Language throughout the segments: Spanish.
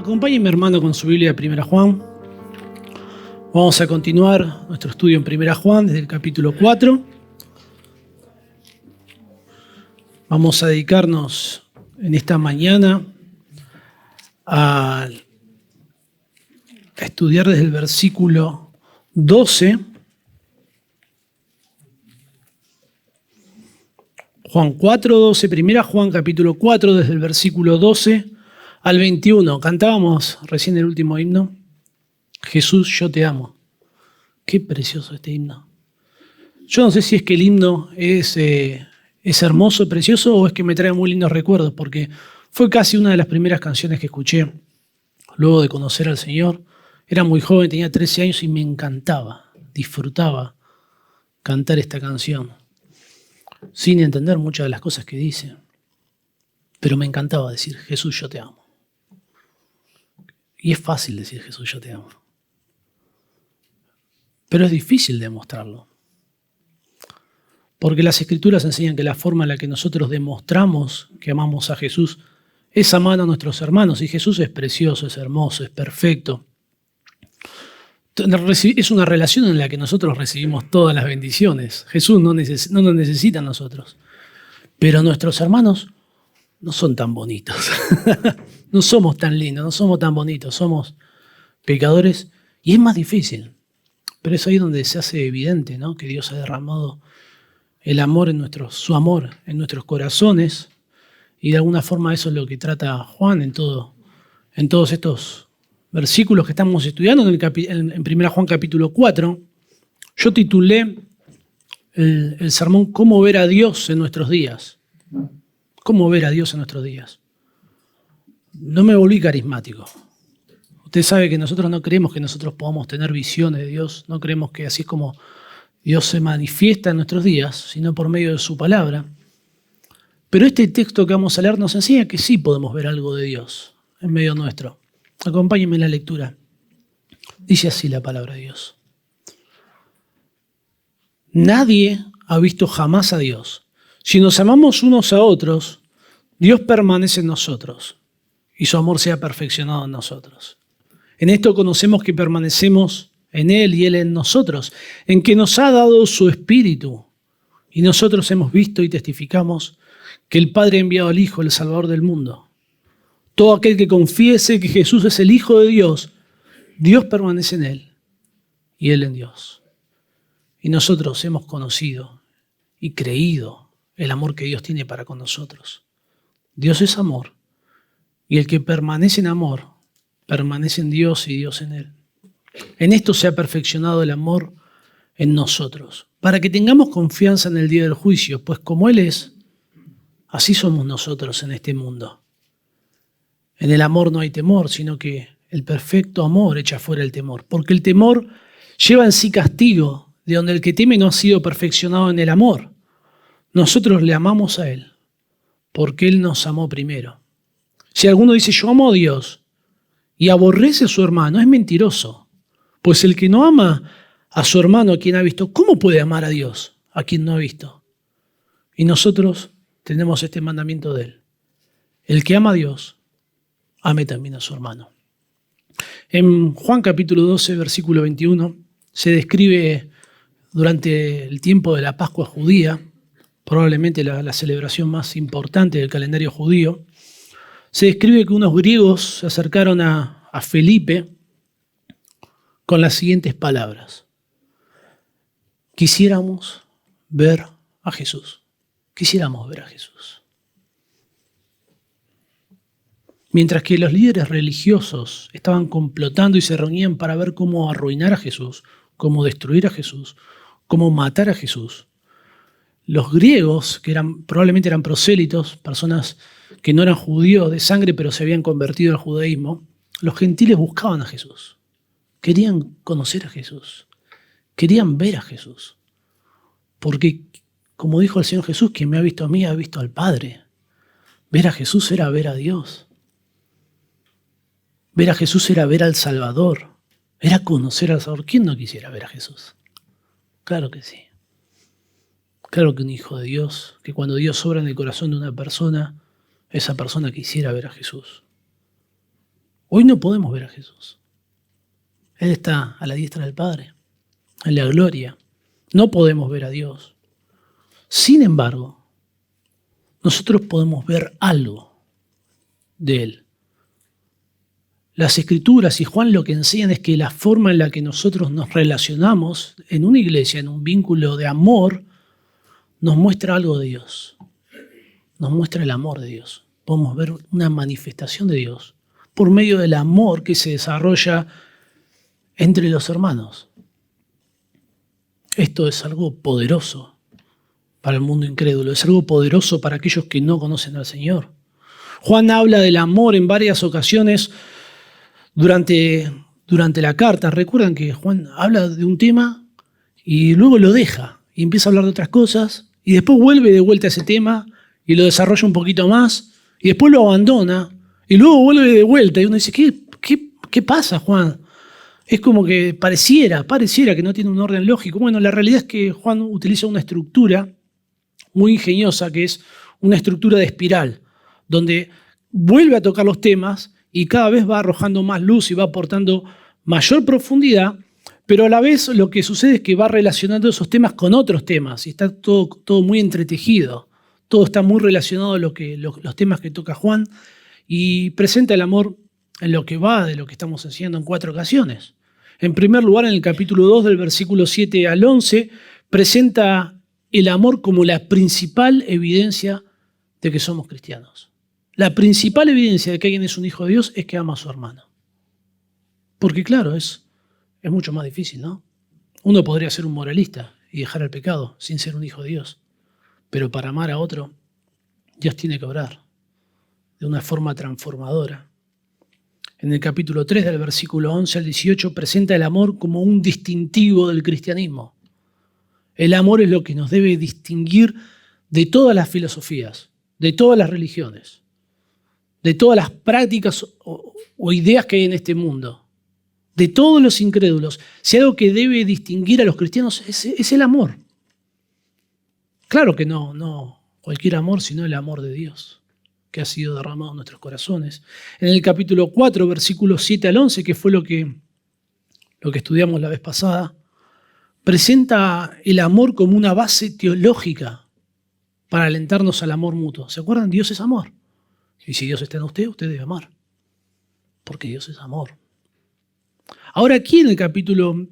Acompáñenme, hermano, con su Biblia de Primera Juan. Vamos a continuar nuestro estudio en Primera Juan desde el capítulo 4. Vamos a dedicarnos en esta mañana a estudiar desde el versículo 12. Juan 4, 12, Primera Juan capítulo 4, desde el versículo 12 al 21. Cantábamos recién el último himno. Jesús, yo te amo. Qué precioso este himno. Yo no sé si es que el himno es hermoso, precioso, o es que me trae muy lindos recuerdos, porque fue casi una de las primeras canciones que escuché luego de conocer al Señor. Era muy joven, tenía 13 años y me encantaba, disfrutaba cantar esta canción, sin entender muchas de las cosas que dice. Pero me encantaba decir, Jesús, yo te amo. Y es fácil decir, Jesús, yo te amo. Pero es difícil demostrarlo. Porque las Escrituras enseñan que la forma en la que nosotros demostramos que amamos a Jesús es amar a nuestros hermanos. Y Jesús es precioso, es hermoso, es perfecto. Es una relación en la que nosotros recibimos todas las bendiciones. Jesús no nos necesita a nosotros. Pero nuestros hermanos no son tan bonitos. No somos tan lindos, no somos tan bonitos. Somos pecadores y es más difícil. Pero es ahí donde se hace evidente, ¿no?, que Dios ha derramado el amor su amor en nuestros corazones. Y de alguna forma eso es lo que trata Juan en todos estos versículos que estamos estudiando en 1 Juan capítulo 4. Yo titulé el sermón ¿Cómo ver a Dios en nuestros días? ¿Cómo ver a Dios en nuestros días? No me volví carismático. Usted sabe que nosotros no creemos que nosotros podamos tener visiones de Dios, no creemos que así es como Dios se manifiesta en nuestros días, sino por medio de su palabra. Pero este texto que vamos a leer nos enseña que sí podemos ver algo de Dios en medio nuestro. Acompáñenme en la lectura. Dice así la palabra de Dios. Nadie ha visto jamás a Dios. Si nos amamos unos a otros, Dios permanece en nosotros y su amor se ha perfeccionado en nosotros. En esto conocemos que permanecemos en Él y Él en nosotros, en que nos ha dado su Espíritu. Y nosotros hemos visto y testificamos que el Padre ha enviado al Hijo, el Salvador del mundo. Todo aquel que confiese que Jesús es el Hijo de Dios, Dios permanece en Él y Él en Dios. Y nosotros hemos conocido y creído el amor que Dios tiene para con nosotros. Dios es amor, y el que permanece en amor, permanece en Dios y Dios en él. En esto se ha perfeccionado el amor en nosotros, para que tengamos confianza en el día del juicio, pues como Él es, así somos nosotros en este mundo. En el amor no hay temor, sino que el perfecto amor echa fuera el temor, porque el temor lleva en sí castigo, de donde el que teme no ha sido perfeccionado en el amor. Nosotros le amamos a Él, porque Él nos amó primero. Si alguno dice, yo amo a Dios, y aborrece a su hermano, es mentiroso. Pues el que no ama a su hermano a quien ha visto, ¿cómo puede amar a Dios a quien no ha visto? Y nosotros tenemos este mandamiento de Él. El que ama a Dios, ame también a su hermano. En Juan capítulo 12, versículo 21, se describe durante el tiempo de la Pascua judía, probablemente la celebración más importante del calendario judío. Se describe que unos griegos se acercaron a Felipe con las siguientes palabras. Quisiéramos ver a Jesús. Quisiéramos ver a Jesús. Mientras que los líderes religiosos estaban complotando y se reunían para ver cómo arruinar a Jesús, cómo destruir a Jesús, cómo matar a Jesús, los griegos, que probablemente eran prosélitos, personas que no eran judíos de sangre, pero se habían convertido al judaísmo, los gentiles buscaban a Jesús. Querían conocer a Jesús. Querían ver a Jesús. Porque, como dijo el Señor Jesús, quien me ha visto a mí, ha visto al Padre. Ver a Jesús era ver a Dios. Ver a Jesús era ver al Salvador. Era conocer al Salvador. ¿Quién no quisiera ver a Jesús? Claro que sí. Claro que un hijo de Dios, que cuando Dios obra en el corazón de una persona, esa persona quisiera ver a Jesús. Hoy no podemos ver a Jesús. Él está a la diestra del Padre, en la gloria. No podemos ver a Dios. Sin embargo, nosotros podemos ver algo de Él. Las Escrituras y Juan lo que enseñan es que la forma en la que nosotros nos relacionamos en una iglesia, en un vínculo de amor, nos muestra algo de Dios. Nos muestra el amor de Dios. Podemos ver una manifestación de Dios por medio del amor que se desarrolla entre los hermanos. Esto es algo poderoso para el mundo incrédulo, es algo poderoso para aquellos que no conocen al Señor. Juan habla del amor en varias ocasiones durante la carta. Recuerdan que Juan habla de un tema y luego lo deja y empieza a hablar de otras cosas y después vuelve de vuelta a ese tema y lo desarrolla un poquito más y después lo abandona y luego vuelve de vuelta y uno dice, ¿qué pasa, Juan? Es como que pareciera que no tiene un orden lógico. Bueno, la realidad es que Juan utiliza una estructura muy ingeniosa que es una estructura de espiral, donde vuelve a tocar los temas y cada vez va arrojando más luz y va aportando mayor profundidad, pero a la vez lo que sucede es que va relacionando esos temas con otros temas y está todo muy entretejido. Todo está muy relacionado a los temas que toca Juan y presenta el amor en lo que va de lo que estamos enseñando en 4 ocasiones. En primer lugar, en el capítulo 2, del versículo 7 al 11, presenta el amor como la principal evidencia de que somos cristianos. La principal evidencia de que alguien es un hijo de Dios es que ama a su hermano. Porque claro, es mucho más difícil, ¿no? Uno podría ser un moralista y dejar el pecado sin ser un hijo de Dios. Pero para amar a otro, Dios tiene que obrar de una forma transformadora. En el capítulo 3, del versículo 11 al 18, presenta el amor como un distintivo del cristianismo. El amor es lo que nos debe distinguir de todas las filosofías, de todas las religiones, de todas las prácticas o ideas que hay en este mundo, de todos los incrédulos. Si algo que debe distinguir a los cristianos es el amor. Claro que no cualquier amor, sino el amor de Dios, que ha sido derramado en nuestros corazones. En el capítulo 4, versículos 7 al 11, que fue lo que estudiamos la vez pasada, presenta el amor como una base teológica para alentarnos al amor mutuo. ¿Se acuerdan? Dios es amor. Y si Dios está en usted, usted debe amar. Porque Dios es amor. Ahora aquí en el capítulo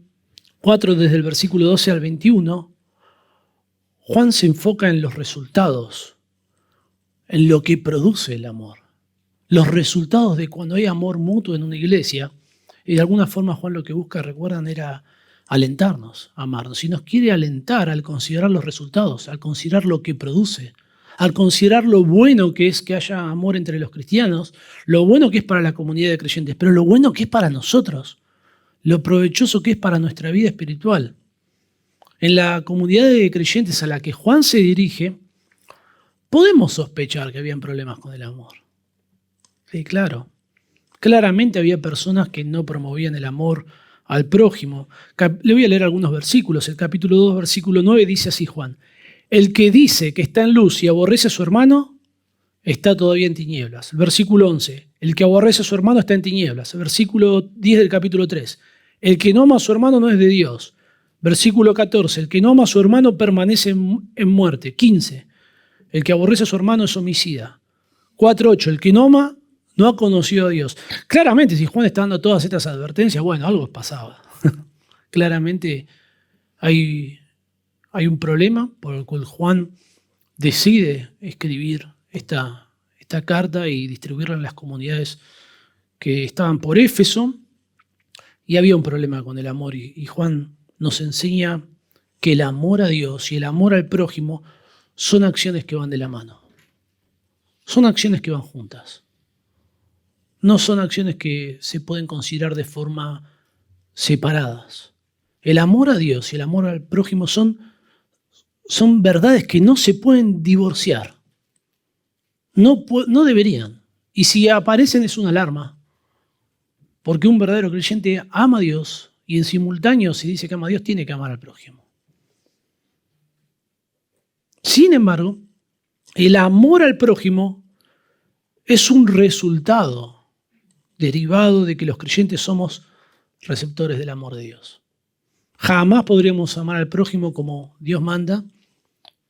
4, desde el versículo 12 al 21, Juan se enfoca en los resultados, en lo que produce el amor. Los resultados de cuando hay amor mutuo en una iglesia. Y de alguna forma Juan lo que busca, recuerdan, era alentarnos, amarnos. Y nos quiere alentar al considerar los resultados, al considerar lo que produce, al considerar lo bueno que es que haya amor entre los cristianos, lo bueno que es para la comunidad de creyentes, pero lo bueno que es para nosotros, lo provechoso que es para nuestra vida espiritual. En la comunidad de creyentes a la que Juan se dirige, podemos sospechar que habían problemas con el amor. Sí, claro. Claramente había personas que no promovían el amor al prójimo. Le voy a leer algunos versículos. El capítulo 2, versículo 9 dice así Juan: el que dice que está en luz y aborrece a su hermano, está todavía en tinieblas. El versículo 11, el que aborrece a su hermano está en tinieblas. El versículo 10 del capítulo 3, el que no ama a su hermano no es de Dios. Versículo 14, el que no ama a su hermano permanece en muerte. 15, el que aborrece a su hermano es homicida. 4:8, el que no ama no ha conocido a Dios. Claramente, si Juan está dando todas estas advertencias, bueno, algo pasaba. Claramente hay un problema por el cual Juan decide escribir esta carta y distribuirla en las comunidades que estaban por Éfeso. Y había un problema con el amor. Y Juan nos enseña que el amor a Dios y el amor al prójimo son acciones que van de la mano. Son acciones que van juntas. No son acciones que se pueden considerar de forma separadas. El amor a Dios y el amor al prójimo son verdades que no se pueden divorciar. No deberían. Y si aparecen es una alarma. Porque un verdadero creyente ama a Dios y en simultáneo, si dice que ama a Dios, tiene que amar al prójimo. Sin embargo, el amor al prójimo es un resultado derivado de que los creyentes somos receptores del amor de Dios. Jamás podríamos amar al prójimo como Dios manda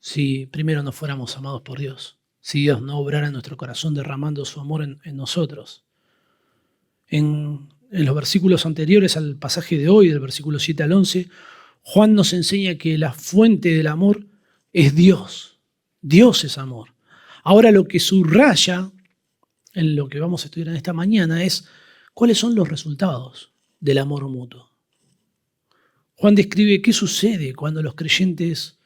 si primero no fuéramos amados por Dios, si Dios no obrara en nuestro corazón derramando su amor en nosotros. En los versículos anteriores al pasaje de hoy, del versículo 7 al 11, Juan nos enseña que la fuente del amor es Dios. Dios es amor. Ahora lo que subraya en lo que vamos a estudiar en esta mañana es cuáles son los resultados del amor mutuo. Juan describe qué sucede cuando los creyentes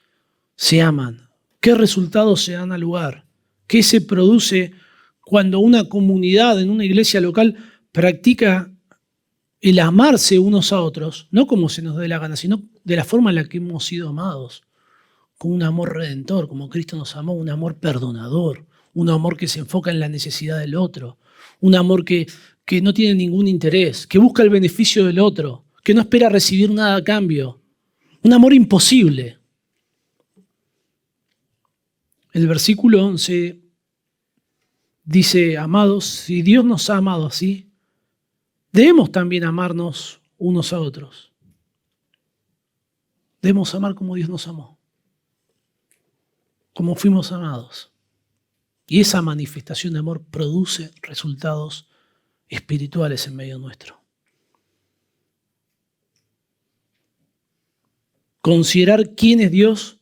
se aman, qué resultados se dan al lugar, qué se produce cuando una comunidad en una iglesia local practica el amarse unos a otros, no como se nos dé la gana, sino de la forma en la que hemos sido amados, con un amor redentor, como Cristo nos amó, un amor perdonador, un amor que se enfoca en la necesidad del otro, un amor que no tiene ningún interés, que busca el beneficio del otro, que no espera recibir nada a cambio, un amor imposible. El versículo 11 dice, amados, si Dios nos ha amado así, debemos también amarnos unos a otros. Debemos amar como Dios nos amó, como fuimos amados. Y esa manifestación de amor produce resultados espirituales en medio nuestro. Considerar quién es Dios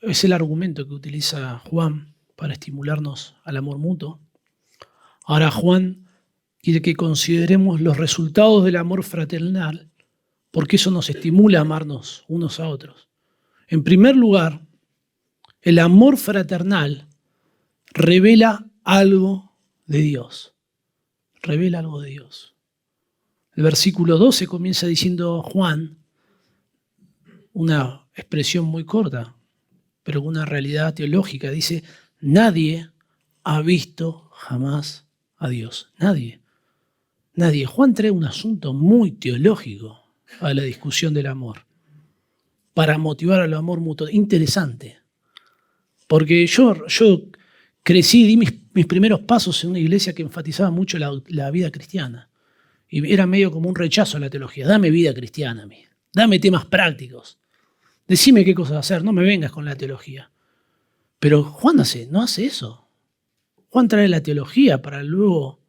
es el argumento que utiliza Juan para estimularnos al amor mutuo. Ahora Juan quiere que consideremos los resultados del amor fraternal, porque eso nos estimula a amarnos unos a otros. En primer lugar, el amor fraternal revela algo de Dios. Revela algo de Dios. El versículo 12 comienza diciendo Juan, una expresión muy corta, pero con una realidad teológica. Dice, nadie ha visto jamás a Dios. Nadie. Nadie. Juan trae un asunto muy teológico a la discusión del amor, para motivar al amor mutuo. Interesante. Porque yo crecí, di mis primeros pasos en una iglesia que enfatizaba mucho la vida cristiana. Y era medio como un rechazo a la teología. Dame vida cristiana a mí. Dame temas prácticos. Decime qué cosas hacer. No me vengas con la teología. Pero Juan no hace eso. Juan trae la teología para luego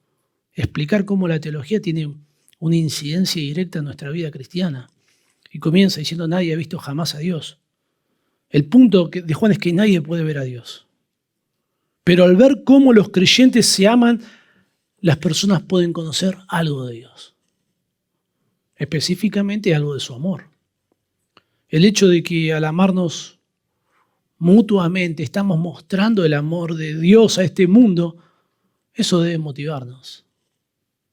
explicar cómo la teología tiene una incidencia directa en nuestra vida cristiana. Y comienza diciendo, nadie ha visto jamás a Dios. El punto de Juan es que nadie puede ver a Dios. Pero al ver cómo los creyentes se aman, las personas pueden conocer algo de Dios. Específicamente algo de su amor. El hecho de que al amarnos mutuamente estamos mostrando el amor de Dios a este mundo, eso debe motivarnos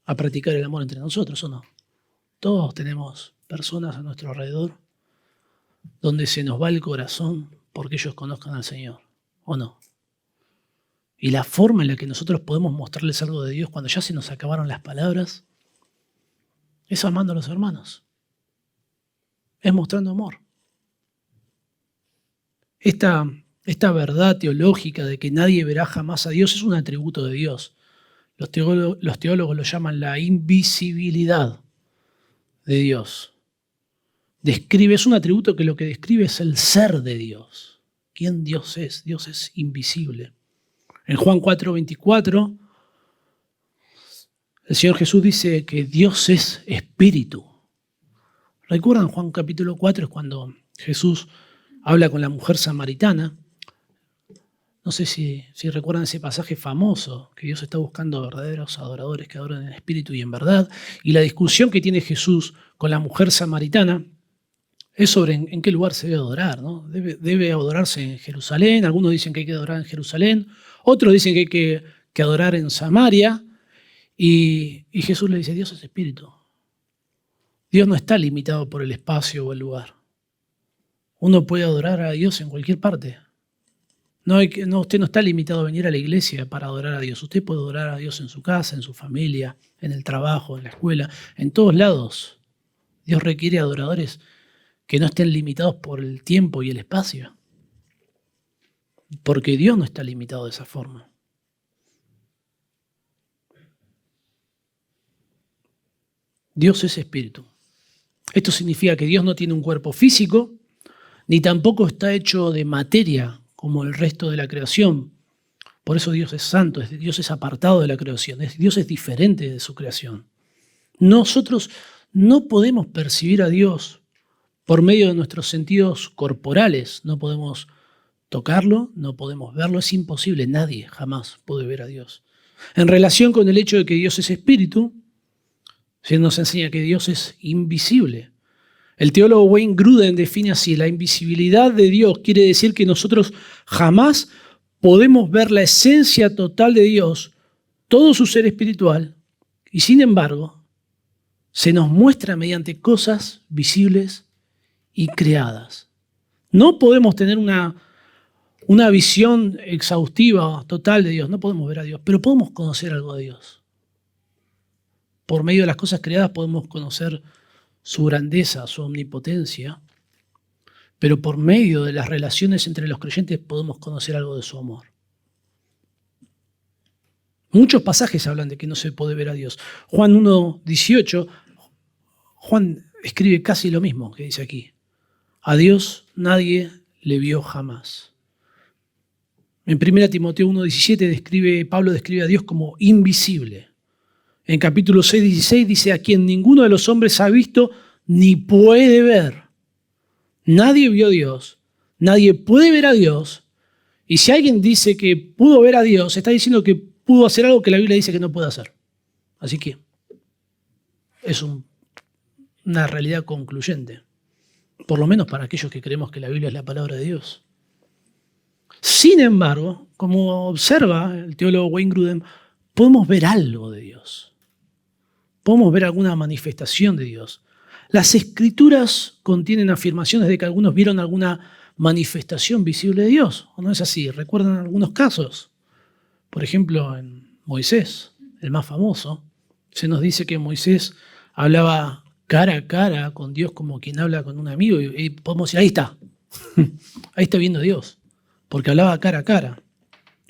a practicar el amor entre nosotros, ¿o no? Todos tenemos personas a nuestro alrededor donde se nos va el corazón porque ellos conozcan al Señor, ¿o no? Y la forma en la que nosotros podemos mostrarles algo de Dios cuando ya se nos acabaron las palabras es amando a los hermanos. Es mostrando amor. Esta verdad teológica de que nadie verá jamás a Dios es un atributo de Dios. Los teólogos lo llaman la invisibilidad de Dios. Es un atributo que lo que describe es el ser de Dios. ¿Quién Dios es? Dios es invisible. En Juan 4:24, el Señor Jesús dice que Dios es espíritu. ¿Recuerdan Juan capítulo 4? Es cuando Jesús habla con la mujer samaritana. No sé si recuerdan ese pasaje famoso, que Dios está buscando verdaderos adoradores que adoren en espíritu y en verdad. Y la discusión que tiene Jesús con la mujer samaritana es sobre en qué lugar se debe adorar, ¿no? Debe adorarse en Jerusalén. Algunos dicen que hay que adorar en Jerusalén. Otros dicen que hay que adorar en Samaria. Y Jesús le dice, Dios es espíritu. Dios no está limitado por el espacio o el lugar. Uno puede adorar a Dios en cualquier parte. Usted no está limitado a venir a la iglesia para adorar a Dios. Usted puede adorar a Dios en su casa, en su familia, en el trabajo, en la escuela, en todos lados. Dios requiere adoradores que no estén limitados por el tiempo y el espacio. Porque Dios no está limitado de esa forma. Dios es espíritu. Esto significa que Dios no tiene un cuerpo físico, ni tampoco está hecho de materia como el resto de la creación. Por eso Dios es santo, Dios es apartado de la creación, Dios es diferente de su creación. Nosotros no podemos percibir a Dios por medio de nuestros sentidos corporales, no podemos tocarlo, no podemos verlo, es imposible, nadie jamás puede ver a Dios. En relación con el hecho de que Dios es espíritu, se nos enseña que Dios es invisible. El teólogo Wayne Grudem define así: la invisibilidad de Dios quiere decir que nosotros jamás podemos ver la esencia total de Dios, todo su ser espiritual, y sin embargo, se nos muestra mediante cosas visibles y creadas. No podemos tener una visión exhaustiva, total de Dios, no podemos ver a Dios, pero podemos conocer algo de Dios. Por medio de las cosas creadas podemos conocer su grandeza, su omnipotencia, pero por medio de las relaciones entre los creyentes podemos conocer algo de su amor. Muchos pasajes hablan de que no se puede ver a Dios. Juan 1:18, Juan escribe casi lo mismo que dice aquí. A Dios nadie le vio jamás. En 1 Timoteo 1:17 Pablo describe a Dios como invisible. En capítulo 6:16 dice: a quien ninguno de los hombres ha visto ni puede ver. Nadie vio a Dios, nadie puede ver a Dios, y si alguien dice que pudo ver a Dios, está diciendo que pudo hacer algo que la Biblia dice que no puede hacer. Así que es una realidad concluyente, por lo menos para aquellos que creemos que la Biblia es la palabra de Dios. Sin embargo, como observa el teólogo Wayne Grudem, podemos ver algo de Dios. Podemos ver alguna manifestación de Dios. Las Escrituras contienen afirmaciones de que algunos vieron alguna manifestación visible de Dios. ¿O no es así? ¿Recuerdan algunos casos? Por ejemplo, en Moisés, el más famoso, se nos dice que Moisés hablaba cara a cara con Dios como quien habla con un amigo y podemos decir: ahí está, ahí está viendo Dios, porque hablaba cara a cara.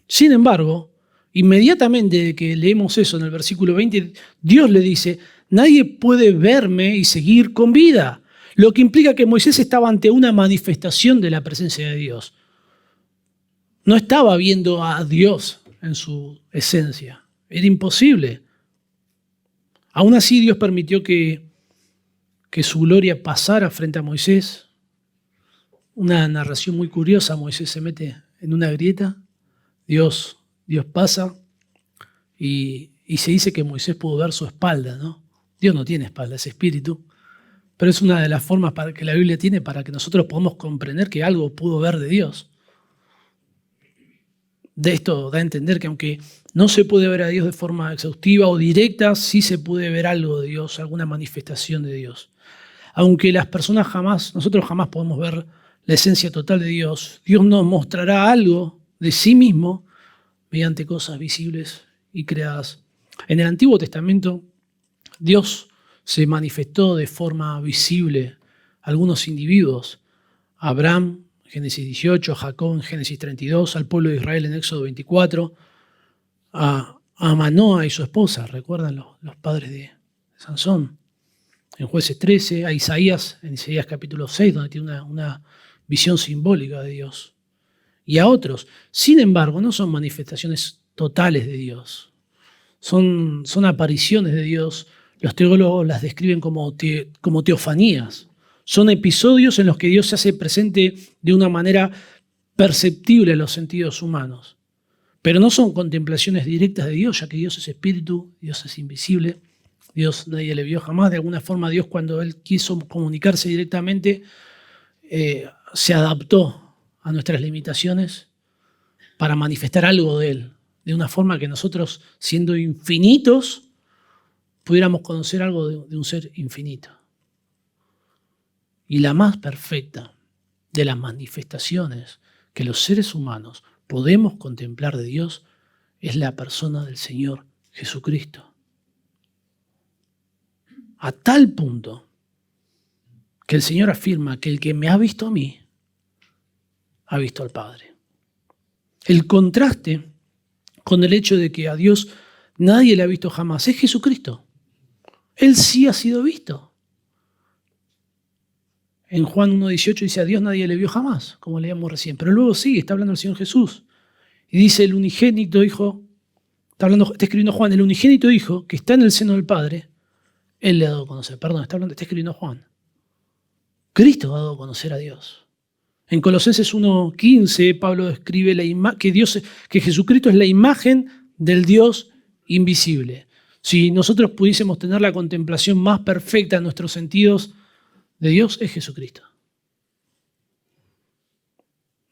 Sin embargo, inmediatamente que leemos eso en el versículo 20, Dios le dice: nadie puede verme y seguir con vida. Lo que implica que Moisés estaba ante una manifestación de la presencia de Dios. No estaba viendo a Dios en su esencia. Era imposible. Aún así, Dios permitió que su gloria pasara frente a Moisés. Una narración muy curiosa: Moisés se mete en una grieta, Dios pasa y se dice que Moisés pudo ver su espalda, ¿no? Dios no tiene espalda, es espíritu, pero es una de las formas que la Biblia tiene para que nosotros podamos comprender que algo pudo ver de Dios. De esto da a entender que aunque no se puede ver a Dios de forma exhaustiva o directa, sí se puede ver algo de Dios, alguna manifestación de Dios. Aunque nosotros jamás podemos ver la esencia total de Dios, Dios nos mostrará algo de sí mismo mediante cosas visibles y creadas. En el Antiguo Testamento, Dios se manifestó de forma visible a algunos individuos: a Abraham, en Génesis 18, a Jacob en Génesis 32, al pueblo de Israel en Éxodo 24, a Manoa y su esposa, recuerdan los padres de Sansón, en Jueces 13, a Isaías en Isaías capítulo 6, donde tiene una visión simbólica de Dios, y a otros. Sin embargo, no son manifestaciones totales de Dios, son apariciones de Dios. Los teólogos las describen como teofanías. Son episodios en los que Dios se hace presente de una manera perceptible a los sentidos humanos. Pero no son contemplaciones directas de Dios, ya que Dios es espíritu, Dios es invisible, Dios nadie le vio jamás. De alguna forma Dios, cuando Él quiso comunicarse directamente, se adaptó a nuestras limitaciones para manifestar algo de Él, de una forma que nosotros, siendo infinitos, pudiéramos conocer algo de un ser infinito. Y la más perfecta de las manifestaciones que los seres humanos podemos contemplar de Dios es la persona del Señor Jesucristo. A tal punto que el Señor afirma que el que me ha visto a mí, ha visto al Padre. El contraste con el hecho de que a Dios nadie le ha visto jamás es Jesucristo. Él sí ha sido visto. En Juan 1:18 dice, a Dios nadie le vio jamás, como leíamos recién. Pero luego sí, está hablando el Señor Jesús. Y dice el unigénito Hijo, está escribiendo Juan, el unigénito Hijo que está en el seno del Padre, Él le ha dado a conocer. Perdón, está escribiendo Juan. Cristo ha dado a conocer a Dios. En Colosenses 1:15, Pablo describe que Jesucristo es la imagen del Dios invisible. Si nosotros pudiésemos tener la contemplación más perfecta en nuestros sentidos de Dios, es Jesucristo.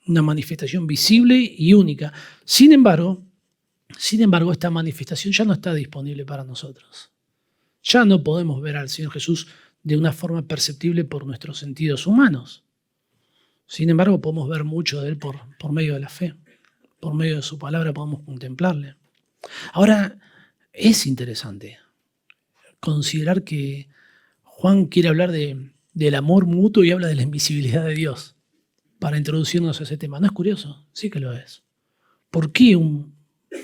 Una manifestación visible y única. Sin embargo, esta manifestación ya no está disponible para nosotros. Ya no podemos ver al Señor Jesús de una forma perceptible por nuestros sentidos humanos. Sin embargo, podemos ver mucho de Él por medio de la fe. Por medio de su palabra podemos contemplarle. Ahora, es interesante considerar que Juan quiere hablar del amor mutuo y habla de la invisibilidad de Dios para introducirnos a ese tema. ¿No es curioso? Sí que lo es. ¿Por qué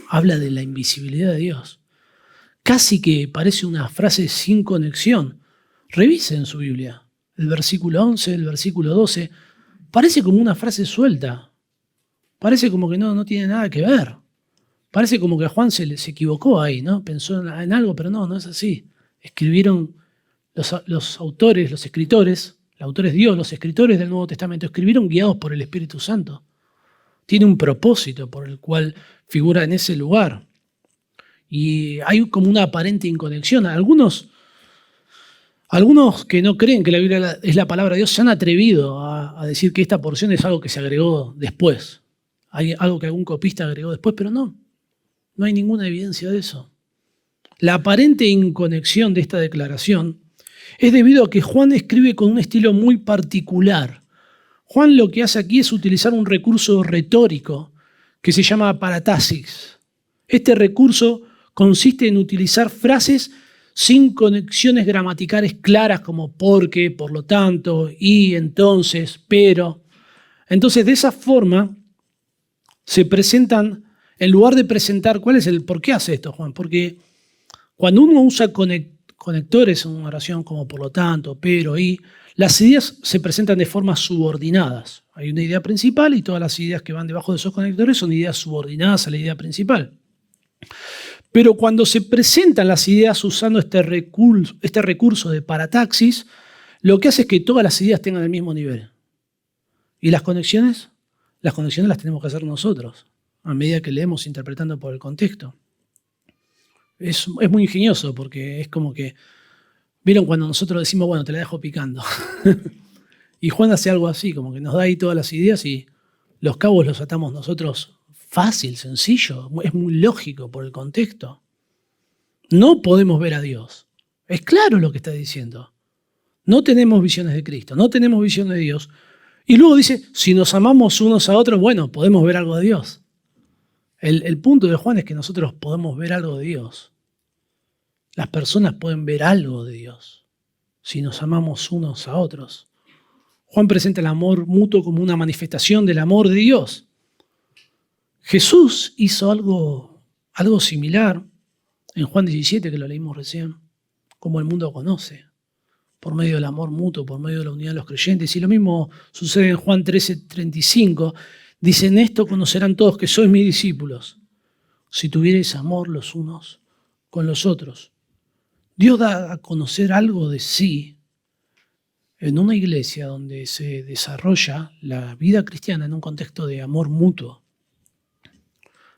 habla de la invisibilidad de Dios? Casi que parece una frase sin conexión. Revisen su Biblia. El versículo 11, el versículo 12, parece como una frase suelta. Parece como que no tiene nada que ver. Parece como que Juan se equivocó ahí, ¿no? Pensó en algo, pero no es así. Escribieron los autores, los escritores, el autor es Dios, los escritores del Nuevo Testamento, escribieron guiados por el Espíritu Santo. Tiene un propósito por el cual figura en ese lugar. Y hay como una aparente inconexión. Algunos que no creen que la Biblia es la palabra de Dios se han atrevido a decir que esta porción es algo que se agregó después. Hay algo que algún copista agregó después, pero no hay ninguna evidencia de eso. La aparente inconexión de esta declaración es debido a que Juan escribe con un estilo muy particular. Juan lo que hace aquí es utilizar un recurso retórico que se llama paratasis. Este recurso consiste en utilizar frases sin conexiones gramaticales claras como porque, por lo tanto, y, entonces, pero. Entonces, de esa forma, se presentan, en lugar de presentar, ¿por qué hace esto, Juan? Porque cuando uno usa conectores en una oración como por lo tanto, pero, y, las ideas se presentan de formas subordinadas. Hay una idea principal y todas las ideas que van debajo de esos conectores son ideas subordinadas a la idea principal. Pero cuando se presentan las ideas usando este recurso de parataxis, lo que hace es que todas las ideas tengan el mismo nivel. ¿Y las conexiones? Las conexiones las tenemos que hacer nosotros, a medida que leemos interpretando por el contexto. Es muy ingenioso porque es como que, ¿vieron cuando nosotros decimos, bueno, te la dejo picando? Y Juan hace algo así, como que nos da ahí todas las ideas y los cabos los atamos nosotros fácil, sencillo, es muy lógico por el contexto. No podemos ver a Dios. Es claro lo que está diciendo. No tenemos visiones de Cristo, no tenemos visión de Dios. Y luego dice, si nos amamos unos a otros, bueno, podemos ver algo de Dios. El punto de Juan es que nosotros podemos ver algo de Dios. Las personas pueden ver algo de Dios si nos amamos unos a otros. Juan presenta el amor mutuo como una manifestación del amor de Dios. Jesús hizo algo similar en Juan 17, que lo leímos recién, como el mundo conoce, por medio del amor mutuo, por medio de la unidad de los creyentes. Y lo mismo sucede en Juan 13:35. Dice, en esto conocerán todos que sois mis discípulos, si tuvierais amor los unos con los otros. Dios da a conocer algo de sí en una iglesia donde se desarrolla la vida cristiana en un contexto de amor mutuo.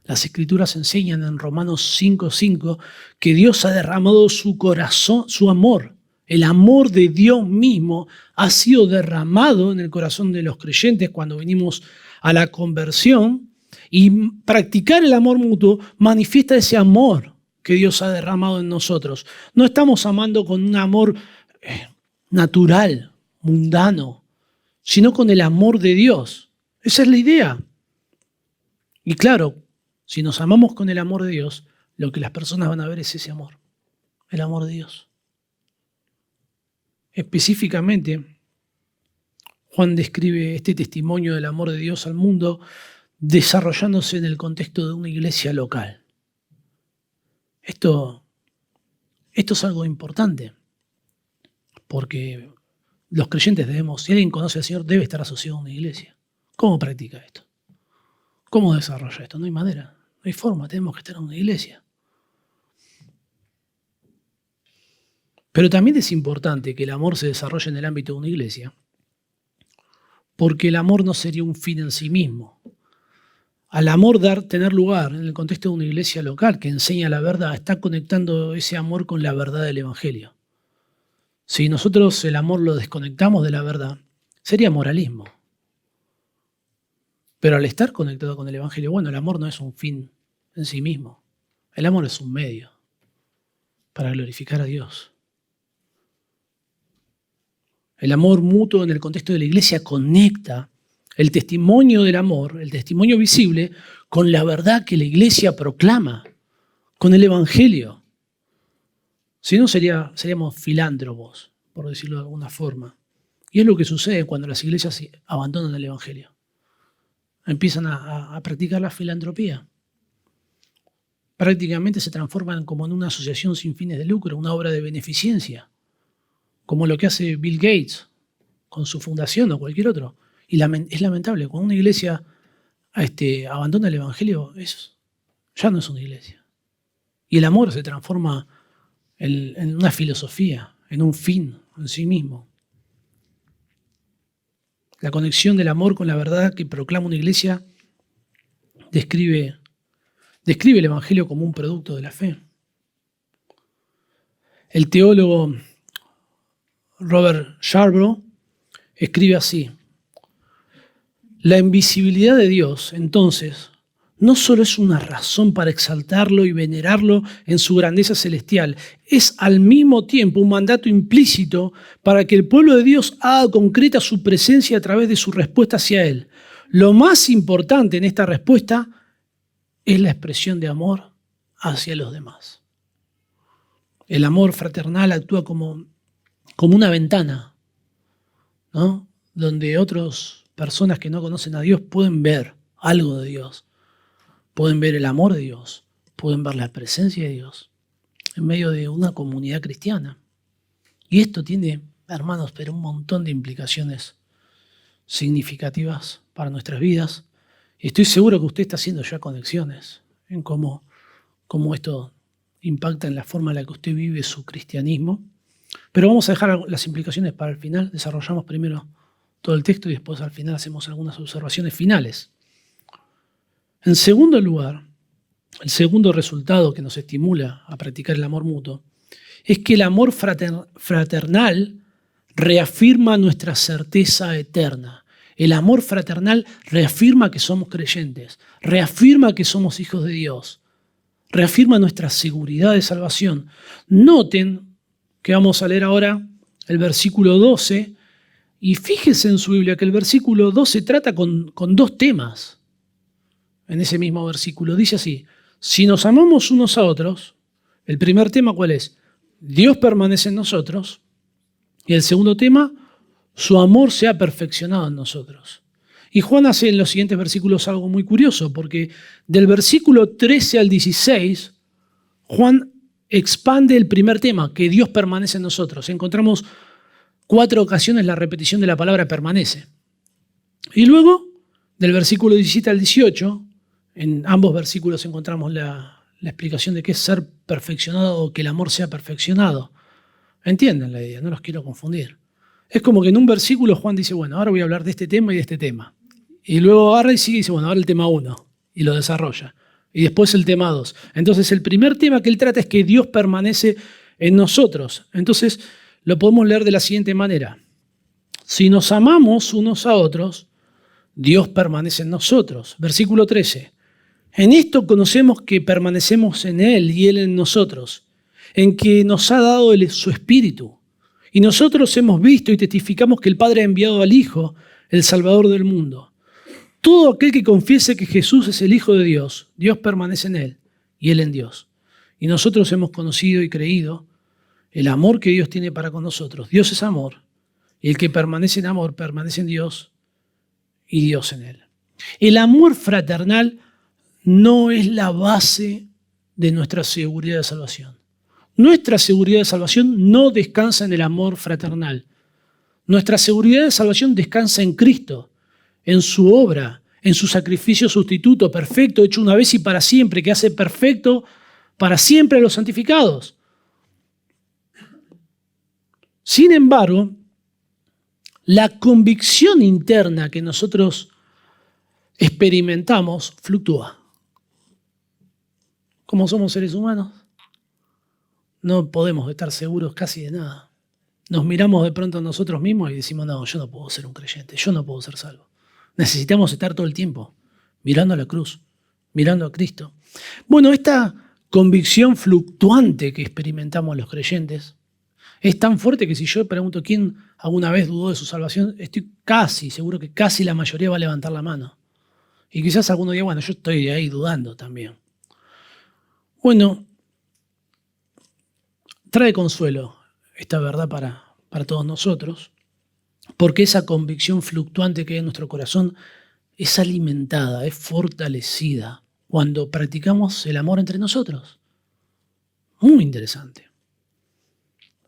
Las Escrituras enseñan en Romanos 5:5 que Dios ha derramado su corazón, su amor. El amor de Dios mismo ha sido derramado en el corazón de los creyentes cuando venimos a la conversión, y practicar el amor mutuo manifiesta ese amor que Dios ha derramado en nosotros. No estamos amando con un amor natural, mundano, sino con el amor de Dios. Esa es la idea. Y claro, si nos amamos con el amor de Dios, lo que las personas van a ver es ese amor, el amor de Dios. Específicamente, Juan describe este testimonio del amor de Dios al mundo desarrollándose en el contexto de una iglesia local. Esto Esto es algo importante, porque los creyentes debemos, si alguien conoce al Señor, debe estar asociado a una iglesia. ¿Cómo practica esto? ¿Cómo desarrolla esto? No hay manera, no hay forma, tenemos que estar en una iglesia. Pero también es importante que el amor se desarrolle en el ámbito de una iglesia, porque el amor no sería un fin en sí mismo. Al amor tener lugar en el contexto de una iglesia local que enseña la verdad, está conectando ese amor con la verdad del Evangelio. Si nosotros el amor lo desconectamos de la verdad, sería moralismo. Pero al estar conectado con el Evangelio, bueno, el amor no es un fin en sí mismo. El amor es un medio para glorificar a Dios. El amor mutuo en el contexto de la iglesia conecta el testimonio del amor, el testimonio visible, con la verdad que la iglesia proclama, con el Evangelio. Si no, seríamos filántropos, por decirlo de alguna forma. Y es lo que sucede cuando las iglesias abandonan el Evangelio. Empiezan a practicar la filantropía. Prácticamente se transforman como en una asociación sin fines de lucro, una obra de beneficencia, como lo que hace Bill Gates con su fundación o cualquier otro. Y es lamentable, cuando una iglesia abandona el Evangelio, ya no es una iglesia. Y el amor se transforma en una filosofía, en un fin en sí mismo. La conexión del amor con la verdad que proclama una iglesia describe el Evangelio como un producto de la fe. El teólogo Robert Sharbrough escribe así: la invisibilidad de Dios, entonces, no solo es una razón para exaltarlo y venerarlo en su grandeza celestial, es al mismo tiempo un mandato implícito para que el pueblo de Dios haga concreta su presencia a través de su respuesta hacia Él. Lo más importante en esta respuesta es la expresión de amor hacia los demás. El amor fraternal actúa como una ventana, ¿no? Donde otras personas que no conocen a Dios pueden ver algo de Dios, pueden ver el amor de Dios, pueden ver la presencia de Dios en medio de una comunidad cristiana. Y esto tiene, hermanos, pero un montón de implicaciones significativas para nuestras vidas. Y estoy seguro que usted está haciendo ya conexiones en cómo esto impacta en la forma en la que usted vive su cristianismo. Pero vamos a dejar las implicaciones para el final. Desarrollamos primero todo el texto y después al final hacemos algunas observaciones finales. En segundo lugar, el segundo resultado que nos estimula a practicar el amor mutuo es que el amor fraternal reafirma nuestra certeza eterna. El amor fraternal reafirma que somos creyentes, reafirma que somos hijos de Dios, reafirma nuestra seguridad de salvación. Noten que vamos a leer ahora el versículo 12, y fíjense en su Biblia que el versículo 12 trata con dos temas. En ese mismo versículo dice así: si nos amamos unos a otros, el primer tema ¿cuál es? Dios permanece en nosotros. Y el segundo tema, su amor se ha perfeccionado en nosotros. Y Juan hace en los siguientes versículos algo muy curioso, porque del versículo 13 al 16, Juan expande el primer tema, que Dios permanece en nosotros. Encontramos 4 ocasiones la repetición de la palabra permanece. Y luego, del versículo 17 al 18, en ambos versículos encontramos la explicación de qué es ser perfeccionado o que el amor sea perfeccionado. Entienden la idea, no los quiero confundir. Es como que en un versículo Juan dice, bueno, ahora voy a hablar de este tema y de este tema. Y luego agarra y sigue y dice, bueno, ahora el tema 1, y lo desarrolla. Y después el tema 2. Entonces el primer tema que él trata es que Dios permanece en nosotros. Entonces lo podemos leer de la siguiente manera: si nos amamos unos a otros, Dios permanece en nosotros. Versículo 13. En esto conocemos que permanecemos en Él y Él en nosotros, en que nos ha dado su Espíritu. Y nosotros hemos visto y testificamos que el Padre ha enviado al Hijo, el Salvador del mundo. Todo aquel que confiese que Jesús es el Hijo de Dios, Dios permanece en Él y Él en Dios. Y nosotros hemos conocido y creído el amor que Dios tiene para con nosotros. Dios es amor, y el que permanece en amor permanece en Dios y Dios en Él. El amor fraternal no es la base de nuestra seguridad de salvación. Nuestra seguridad de salvación no descansa en el amor fraternal. Nuestra seguridad de salvación descansa en Cristo, en su obra, en su sacrificio sustituto perfecto, hecho una vez y para siempre, que hace perfecto para siempre a los santificados. Sin embargo, la convicción interna que nosotros experimentamos fluctúa. Como somos seres humanos, no podemos estar seguros casi de nada. Nos miramos de pronto a nosotros mismos y decimos, no, yo no puedo ser un creyente, yo no puedo ser salvo. Necesitamos estar todo el tiempo mirando a la cruz, mirando a Cristo. Bueno, esta convicción fluctuante que experimentamos los creyentes es tan fuerte que si yo pregunto quién alguna vez dudó de su salvación, estoy casi seguro que casi la mayoría va a levantar la mano. Y quizás alguno diga, bueno, yo estoy ahí dudando también. Bueno, trae consuelo esta verdad para todos nosotros, porque esa convicción fluctuante que hay en nuestro corazón es alimentada, es fortalecida cuando practicamos el amor entre nosotros. Muy interesante.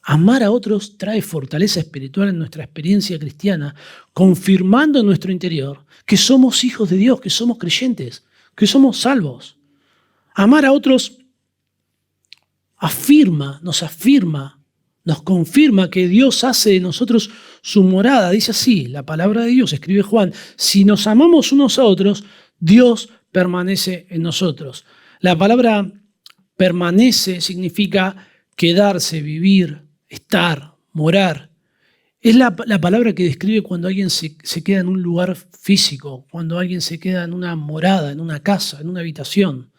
Amar a otros trae fortaleza espiritual en nuestra experiencia cristiana, confirmando en nuestro interior que somos hijos de Dios, que somos creyentes, que somos salvos. Amar a otros nos confirma que Dios hace de nosotros su morada. Dice así, la palabra de Dios, escribe Juan, si nos amamos unos a otros, Dios permanece en nosotros. La palabra permanece significa quedarse, vivir, estar, morar. Es la palabra que describe cuando alguien se queda en un lugar físico, cuando alguien se queda en una morada, en una casa, en una habitación.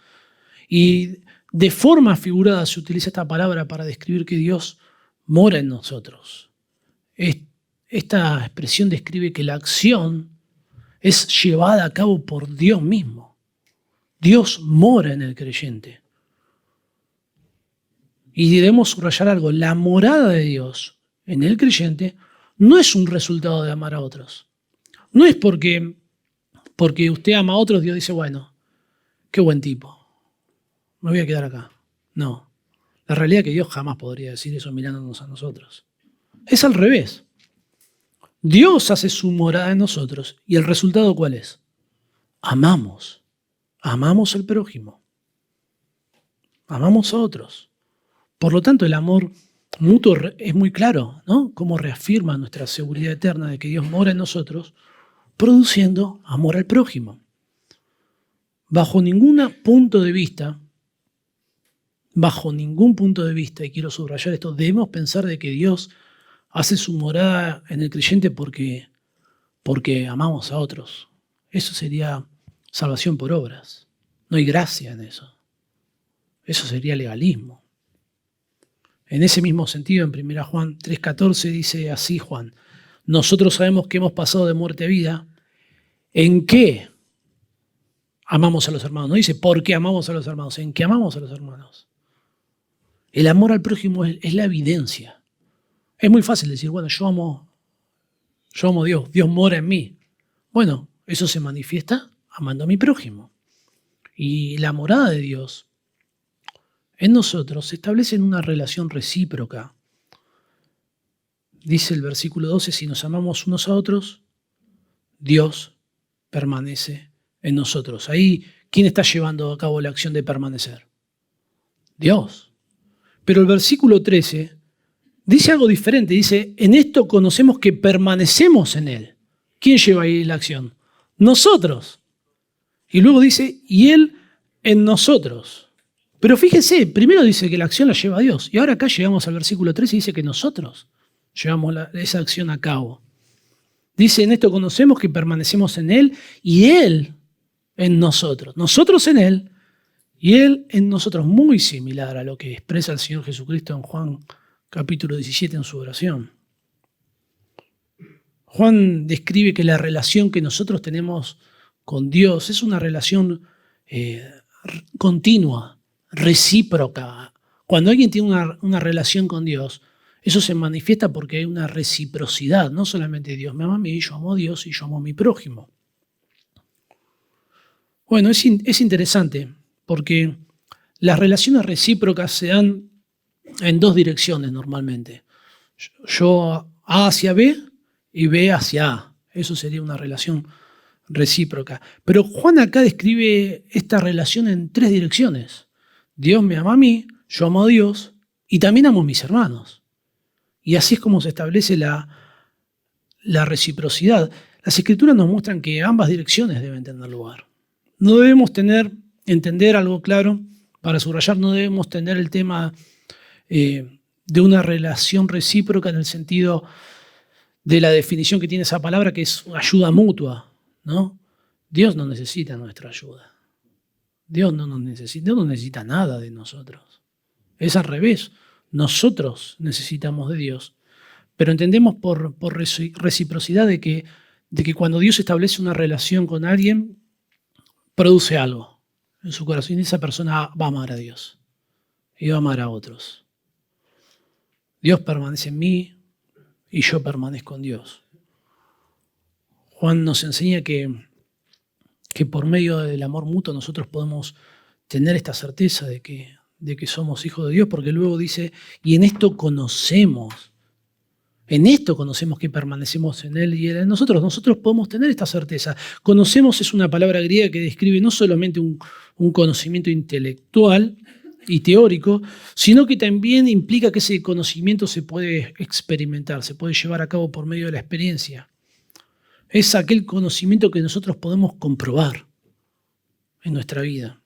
Y de forma figurada se utiliza esta palabra para describir que Dios mora en nosotros. Esta expresión describe que la acción es llevada a cabo por Dios mismo. Dios mora en el creyente. Y debemos subrayar algo, la morada de Dios en el creyente no es un resultado de amar a otros. No es porque usted ama a otros, Dios dice, bueno, qué buen tipo, me voy a quedar acá. No, la realidad es que Dios jamás podría decir eso mirándonos a nosotros. Es al revés. Dios hace su morada en nosotros y el resultado ¿cuál es? Amamos al prójimo, amamos a otros. Por lo tanto, el amor mutuo es muy claro, ¿no? Cómo reafirma nuestra seguridad eterna de que Dios mora en nosotros, produciendo amor al prójimo. Bajo ningún punto de vista, y quiero subrayar esto, debemos pensar de que Dios hace su morada en el creyente porque amamos a otros. Eso sería salvación por obras. No hay gracia en eso. Eso sería legalismo. En ese mismo sentido, en 1 Juan 3:14 dice así Juan, nosotros sabemos que hemos pasado de muerte a vida, ¿en qué amamos a los hermanos? No dice por qué amamos a los hermanos, ¿en qué amamos a los hermanos? El amor al prójimo es la evidencia. Es muy fácil decir, bueno, yo amo a Dios, Dios mora en mí. Bueno, eso se manifiesta amando a mi prójimo. Y la morada de Dios en nosotros se establece en una relación recíproca. Dice el versículo 12, si nos amamos unos a otros, Dios permanece en nosotros. Ahí, ¿quién está llevando a cabo la acción de permanecer? Dios. Pero el versículo 13 dice algo diferente. Dice, en esto conocemos que permanecemos en Él. ¿Quién lleva ahí la acción? Nosotros. Y luego dice, y Él en nosotros. Pero fíjense, primero dice que la acción la lleva Dios. Y ahora acá llegamos al versículo 13 y dice que nosotros llevamos esa acción a cabo. Dice, en esto conocemos que permanecemos en Él y Él en nosotros. Nosotros en Él y Él en nosotros. Muy similar a lo que expresa el Señor Jesucristo en Juan capítulo 17 en su oración. Juan describe que la relación que nosotros tenemos con Dios es una relación continua, recíproca. Cuando alguien tiene una relación con Dios, eso se manifiesta porque hay una reciprocidad. No solamente Dios me ama a mí, yo amo a Dios y yo amo a mi prójimo. Bueno, es interesante porque las relaciones recíprocas se dan en dos direcciones normalmente. Yo A hacia B y B hacia A. Eso sería una relación recíproca. Pero Juan acá describe esta relación en tres direcciones. Dios me ama a mí, yo amo a Dios y también amo a mis hermanos. Y así es como se establece la reciprocidad. Las Escrituras nos muestran que ambas direcciones deben tener lugar. No debemos entender algo claro, para subrayar, no debemos tener el tema de una relación recíproca en el sentido de la definición que tiene esa palabra, que es ayuda mutua, ¿no? Dios no necesita nuestra ayuda. Dios no necesita nada de nosotros. Es al revés. Nosotros necesitamos de Dios. Pero entendemos por reciprocidad de que cuando Dios establece una relación con alguien, produce algo en su corazón y esa persona va a amar a Dios y va a amar a otros. Dios permanece en mí y yo permanezco en Dios. Juan nos enseña que por medio del amor mutuo nosotros podemos tener esta certeza de que somos hijos de Dios, porque luego dice, y en esto conocemos que permanecemos en Él y Él en nosotros. Nosotros podemos tener esta certeza. Conocemos es una palabra griega que describe no solamente un conocimiento intelectual y teórico, sino que también implica que ese conocimiento se puede experimentar, se puede llevar a cabo por medio de la experiencia. Es aquel conocimiento que nosotros podemos comprobar en nuestra vida.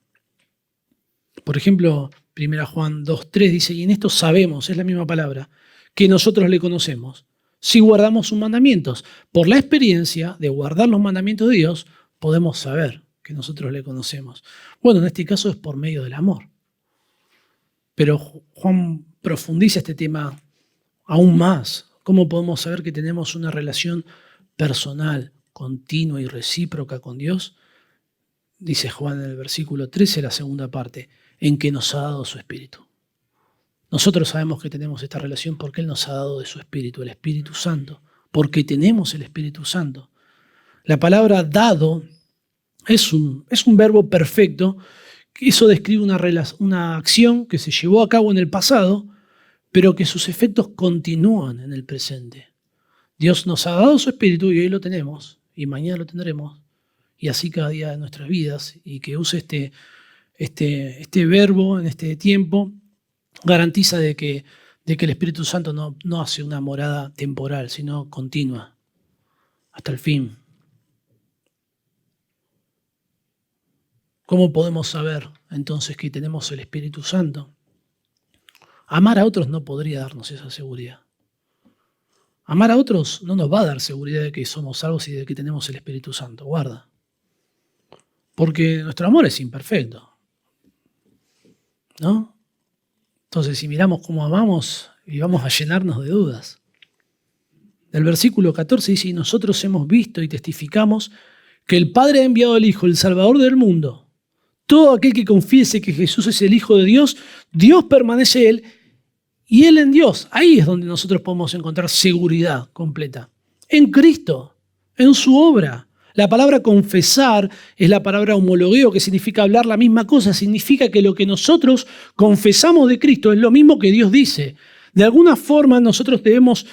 Por ejemplo, 1 Juan 2:3 dice, y en esto sabemos, es la misma palabra, que nosotros le conocemos, si guardamos sus mandamientos. Por la experiencia de guardar los mandamientos de Dios, podemos saber que nosotros le conocemos. Bueno, en este caso es por medio del amor. Pero Juan profundiza este tema aún más. ¿Cómo podemos saber que tenemos una relación personal, continua y recíproca con Dios? Dice Juan en el versículo 13, la segunda parte, en que nos ha dado su Espíritu. Nosotros sabemos que tenemos esta relación porque Él nos ha dado de su Espíritu, el Espíritu Santo, porque tenemos el Espíritu Santo. La palabra dado es un verbo perfecto. Eso describe una acción que se llevó a cabo en el pasado, pero que sus efectos continúan en el presente. Dios nos ha dado su Espíritu y hoy lo tenemos, y mañana lo tendremos, y así cada día de nuestras vidas, y que use este verbo en este tiempo, garantiza de que el Espíritu Santo no hace una morada temporal, sino continua, hasta el fin. ¿Cómo podemos saber entonces que tenemos el Espíritu Santo? Amar a otros no podría darnos esa seguridad. Amar a otros no nos va a dar seguridad de que somos salvos y de que tenemos el Espíritu Santo. Guarda. Porque nuestro amor es imperfecto, ¿no? Entonces, si miramos cómo amamos, y vamos a llenarnos de dudas. El versículo 14 dice, y nosotros hemos visto y testificamos que el Padre ha enviado al Hijo, el Salvador del mundo. Todo aquel que confiese que Jesús es el Hijo de Dios, Dios permanece en Él y Él en Dios. Ahí es donde nosotros podemos encontrar seguridad completa. En Cristo, en su obra. La palabra confesar es la palabra homologueo, que significa hablar la misma cosa. Significa que lo que nosotros confesamos de Cristo es lo mismo que Dios dice. De alguna forma nosotros debemos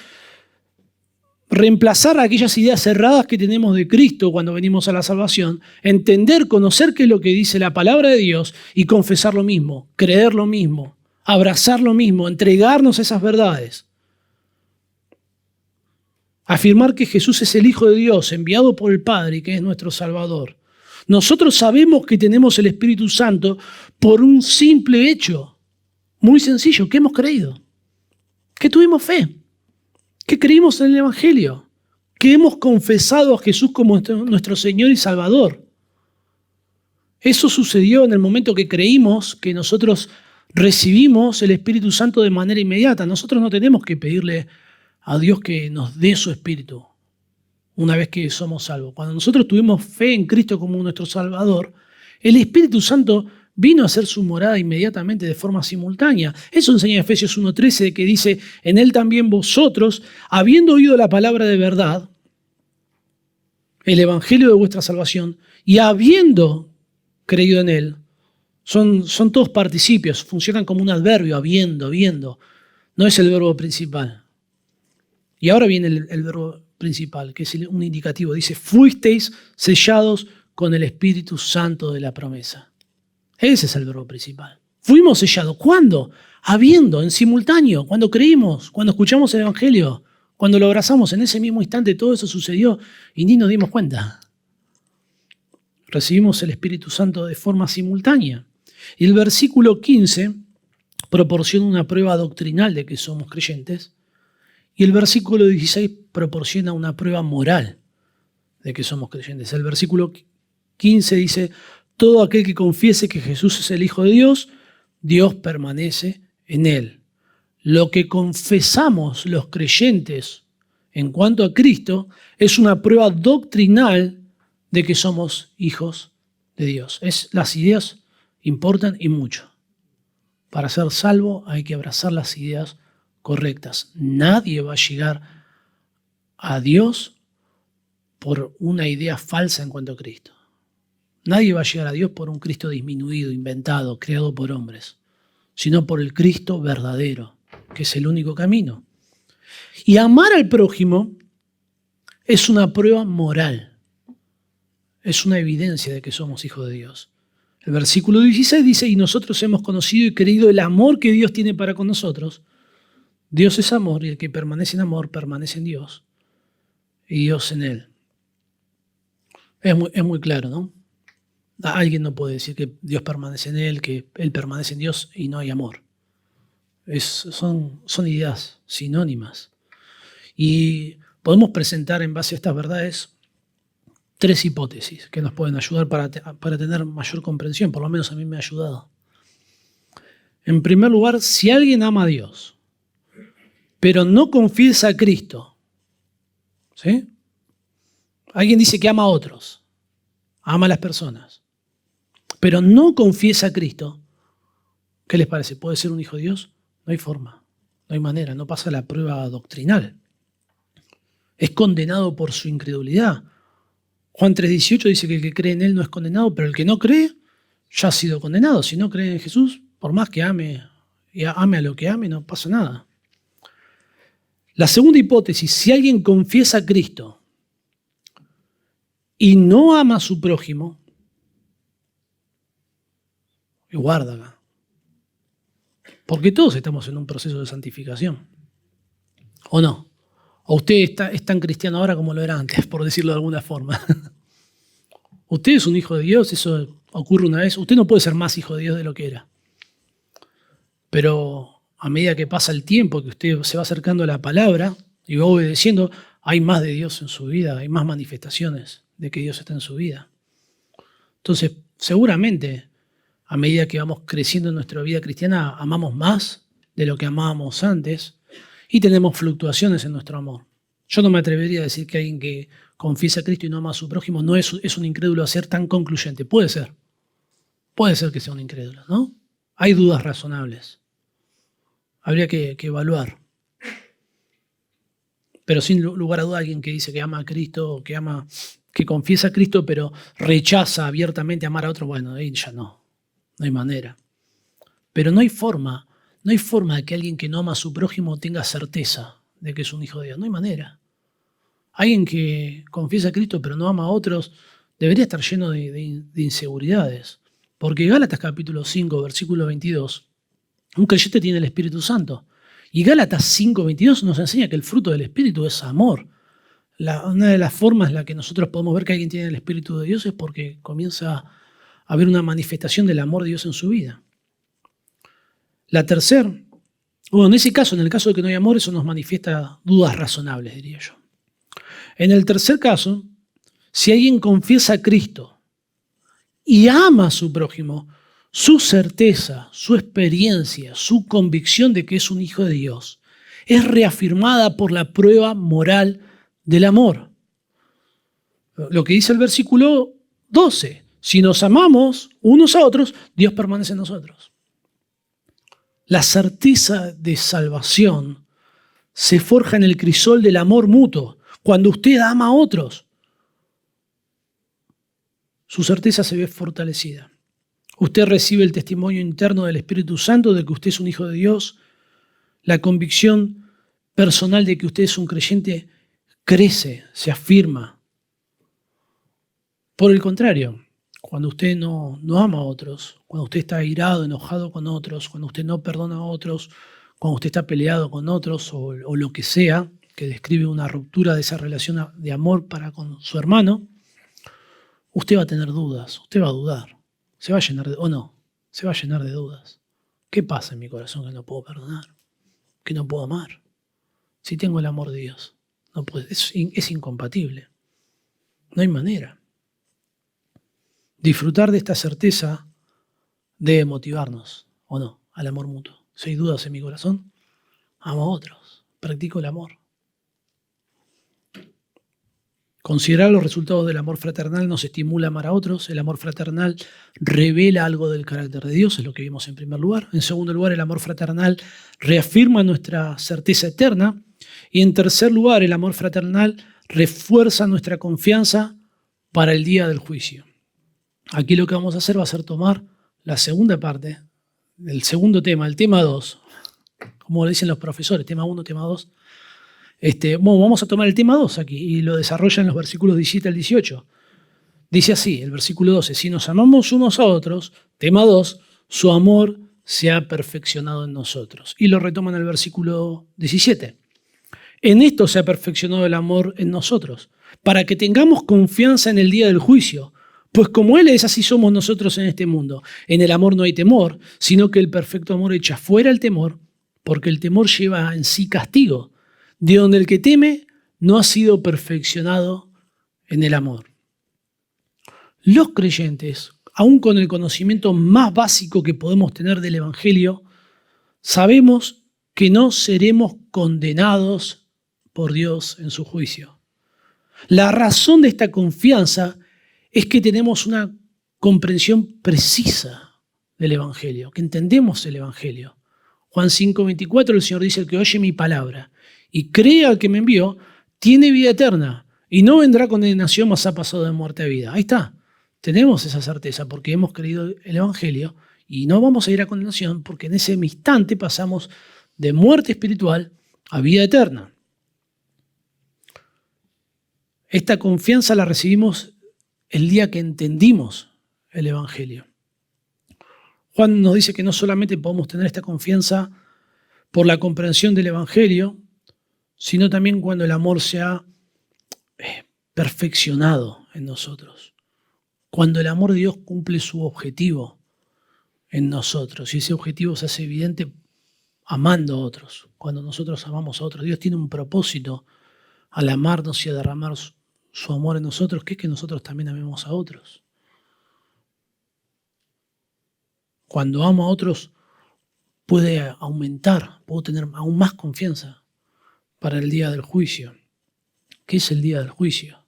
reemplazar aquellas ideas cerradas que tenemos de Cristo cuando venimos a la salvación, entender, conocer qué es lo que dice la palabra de Dios y confesar lo mismo, creer lo mismo, abrazar lo mismo, entregarnos a esas verdades. Afirmar que Jesús es el Hijo de Dios, enviado por el Padre y que es nuestro Salvador. Nosotros sabemos que tenemos el Espíritu Santo por un simple hecho, muy sencillo, que hemos creído, que tuvimos fe, que creímos en el Evangelio, que hemos confesado a Jesús como nuestro Señor y Salvador. Eso sucedió en el momento que creímos que nosotros recibimos el Espíritu Santo de manera inmediata. Nosotros no tenemos que pedirle a Dios que nos dé su Espíritu una vez que somos salvos. Cuando nosotros tuvimos fe en Cristo como nuestro Salvador, el Espíritu Santo vino a hacer su morada inmediatamente de forma simultánea. Eso enseña Efesios 1:13, que dice, en Él también vosotros, habiendo oído la palabra de verdad, el Evangelio de vuestra salvación, y habiendo creído en Él, Son todos participios, funcionan como un adverbio, habiendo. No es el verbo principal. Y ahora viene el verbo principal, que es un indicativo. Dice, fuisteis sellados con el Espíritu Santo de la promesa. Ese es el verbo principal. Fuimos sellados. ¿Cuándo? Habiendo, en simultáneo, cuando creímos, cuando escuchamos el Evangelio, cuando lo abrazamos en ese mismo instante, todo eso sucedió y ni nos dimos cuenta. Recibimos el Espíritu Santo de forma simultánea. Y el versículo 15 proporciona una prueba doctrinal de que somos creyentes. Y el versículo 16 proporciona una prueba moral de que somos creyentes. El versículo 15 dice, todo aquel que confiese que Jesús es el Hijo de Dios, Dios permanece en él. Lo que confesamos los creyentes en cuanto a Cristo es una prueba doctrinal de que somos hijos de Dios. Las ideas importan y mucho. Para ser salvo hay que abrazar las ideas correctas. Nadie va a llegar a Dios por una idea falsa en cuanto a Cristo. Nadie va a llegar a Dios por un Cristo disminuido, inventado, creado por hombres, sino por el Cristo verdadero, que es el único camino. Y amar al prójimo es una prueba moral. Es una evidencia de que somos hijos de Dios. El versículo 16 dice, y nosotros hemos conocido y creído el amor que Dios tiene para con nosotros. Dios es amor y el que permanece en amor permanece en Dios y Dios en él. Es muy claro, ¿no? Alguien no puede decir que Dios permanece en él, que él permanece en Dios y no hay amor. Son ideas sinónimas. Y podemos presentar en base a estas verdades 3 hipótesis que nos pueden ayudar para tener mayor comprensión, por lo menos a mí me ha ayudado. En primer lugar, si alguien ama a Dios, pero no confiesa a Cristo, ¿sí? Alguien dice que ama a otros, ama a las personas, pero no confiesa a Cristo, ¿qué les parece? ¿Puede ser un hijo de Dios? No hay forma, no hay manera, no pasa la prueba doctrinal. Es condenado por su incredulidad. Juan 3:18 dice que el que cree en él no es condenado, pero el que no cree ya ha sido condenado. Si no cree en Jesús, por más que ame a lo que ame, no pasa nada. La segunda hipótesis, si alguien confiesa a Cristo y no ama a su prójimo, y guárdala. Porque todos estamos en un proceso de santificación. ¿O no? O usted es tan cristiano ahora como lo era antes, por decirlo de alguna forma. Usted es un hijo de Dios, eso ocurre una vez. Usted no puede ser más hijo de Dios de lo que era. Pero a medida que pasa el tiempo, que usted se va acercando a la palabra y va obedeciendo, hay más de Dios en su vida, hay más manifestaciones de que Dios está en su vida. Entonces, seguramente, a medida que vamos creciendo en nuestra vida cristiana, amamos más de lo que amábamos antes y tenemos fluctuaciones en nuestro amor. Yo no me atrevería a decir que alguien que confiesa a Cristo y no ama a su prójimo no es un incrédulo a ser tan concluyente. Puede ser que sea un incrédulo, ¿no? Hay dudas razonables. Habría que evaluar. Pero sin lugar a duda alguien que dice que ama a Cristo, que confiesa a Cristo, pero rechaza abiertamente amar a otro, bueno, ahí ya no hay manera. Pero no hay forma de que alguien que no ama a su prójimo tenga certeza de que es un hijo de Dios. No hay manera. Alguien que confiesa a Cristo pero no ama a otros debería estar lleno de inseguridades. Porque Gálatas capítulo 5, versículo 22, un creyente tiene el Espíritu Santo. Y Gálatas 5, 22 nos enseña que el fruto del Espíritu es amor. Una de las formas en la que nosotros podemos ver que alguien tiene el Espíritu de Dios es porque comienza a haber una manifestación del amor de Dios en su vida. La tercera, en ese caso, en el caso de que no hay amor, eso nos manifiesta dudas razonables, diría yo. En el tercer caso, si alguien confiesa a Cristo y ama a su prójimo, su certeza, su experiencia, su convicción de que es un hijo de Dios es reafirmada por la prueba moral del amor. Lo que dice el versículo 12, si nos amamos unos a otros, Dios permanece en nosotros. La certeza de salvación se forja en el crisol del amor mutuo. Cuando usted ama a otros, su certeza se ve fortalecida. Usted recibe el testimonio interno del Espíritu Santo de que usted es un hijo de Dios. La convicción personal de que usted es un creyente crece, se afirma. Por el contrario, cuando usted no ama a otros, cuando usted está airado, enojado con otros, cuando usted no perdona a otros, cuando usted está peleado con otros o lo que sea, que describe una ruptura de esa relación de amor para con su hermano, usted va a tener dudas, usted va a dudar, se va a llenar o no, se va a llenar de dudas. ¿Qué pasa en mi corazón que no puedo perdonar? Que no puedo amar. Si tengo el amor de Dios, no puedo, es incompatible. No hay manera. Disfrutar de esta certeza debe motivarnos, ¿o no?, al amor mutuo. Si hay dudas en mi corazón, amo a otros, practico el amor. Considerar los resultados del amor fraternal nos estimula a amar a otros. El amor fraternal revela algo del carácter de Dios, es lo que vimos en primer lugar. En segundo lugar, el amor fraternal reafirma nuestra certeza eterna. Y en tercer lugar, el amor fraternal refuerza nuestra confianza para el día del juicio. Aquí lo que vamos a hacer va a ser tomar la segunda parte, el segundo tema, el tema 2, como le dicen los profesores, tema 1, tema 2. Vamos a tomar el tema 2 aquí y lo desarrolla en los versículos 17 al 18. Dice así, el versículo 12, si nos amamos unos a otros, tema 2, su amor se ha perfeccionado en nosotros. Y lo retoman en el versículo 17. En esto se ha perfeccionado el amor en nosotros, para que tengamos confianza en el día del juicio. Pues como Él es, así somos nosotros en este mundo. En el amor no hay temor, sino que el perfecto amor echa fuera el temor, porque el temor lleva en sí castigo, de donde el que teme no ha sido perfeccionado en el amor. Los creyentes, aun con el conocimiento más básico que podemos tener del Evangelio, sabemos que no seremos condenados por Dios en su juicio. La razón de esta confianza es que tenemos una comprensión precisa del Evangelio, que entendemos el Evangelio. Juan 5:24, el Señor dice, el que oye mi palabra y cree al que me envió, tiene vida eterna y no vendrá condenación, mas ha pasado de muerte a vida. Ahí está, tenemos esa certeza porque hemos creído el Evangelio y no vamos a ir a condenación porque en ese instante pasamos de muerte espiritual a vida eterna. Esta confianza la recibimos el día que entendimos el Evangelio. Juan nos dice que no solamente podemos tener esta confianza por la comprensión del Evangelio, sino también cuando el amor se ha perfeccionado en nosotros. Cuando el amor de Dios cumple su objetivo en nosotros. Y ese objetivo se hace evidente amando a otros. Cuando nosotros amamos a otros, Dios tiene un propósito al amarnos y a derramar su amor en nosotros, que es que nosotros también amemos a otros. Cuando amo a otros, puede aumentar, puedo tener aún más confianza para el día del juicio. ¿Qué es el día del juicio?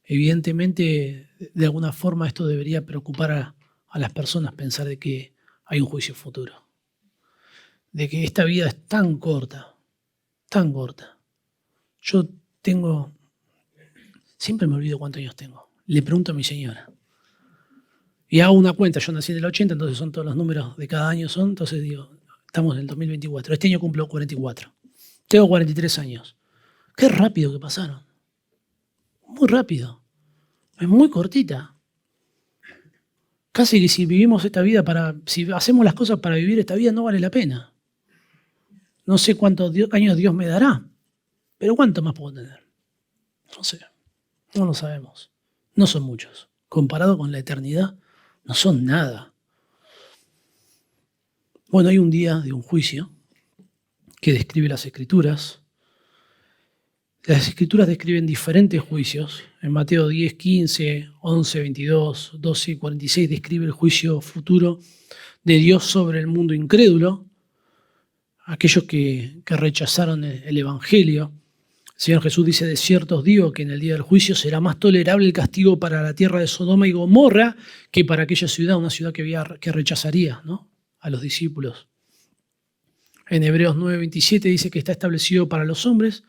Evidentemente, de alguna forma esto debería preocupar a las personas, pensar de que hay un juicio futuro, de que esta vida es tan corta, tan corta. Yo siempre me olvido cuántos años tengo. Le pregunto a mi señora. Y hago una cuenta, yo nací en el 80, entonces son todos los números de cada año entonces digo, estamos en el 2024. Este año cumplo 44. Tengo 43 años. Qué rápido que pasaron. Muy rápido. Es muy cortita. Casi que si vivimos esta vida si hacemos las cosas para vivir esta vida no vale la pena. No sé cuántos años Dios me dará, pero ¿cuánto más puedo tener? No sé. No lo sabemos. No son muchos. Comparado con la eternidad, no son nada. Bueno, hay un día de un juicio que describe las Escrituras. Las Escrituras describen diferentes juicios. En Mateo 10, 15, 11, 22, 12 y 46 describe el juicio futuro de Dios sobre el mundo incrédulo, aquellos que rechazaron el Evangelio. El Señor Jesús dice, de cierto os digo que en el día del juicio será más tolerable el castigo para la tierra de Sodoma y Gomorra que para aquella ciudad, una ciudad que rechazaría, ¿no?, a los discípulos. En Hebreos 9:27 dice que está establecido para los hombres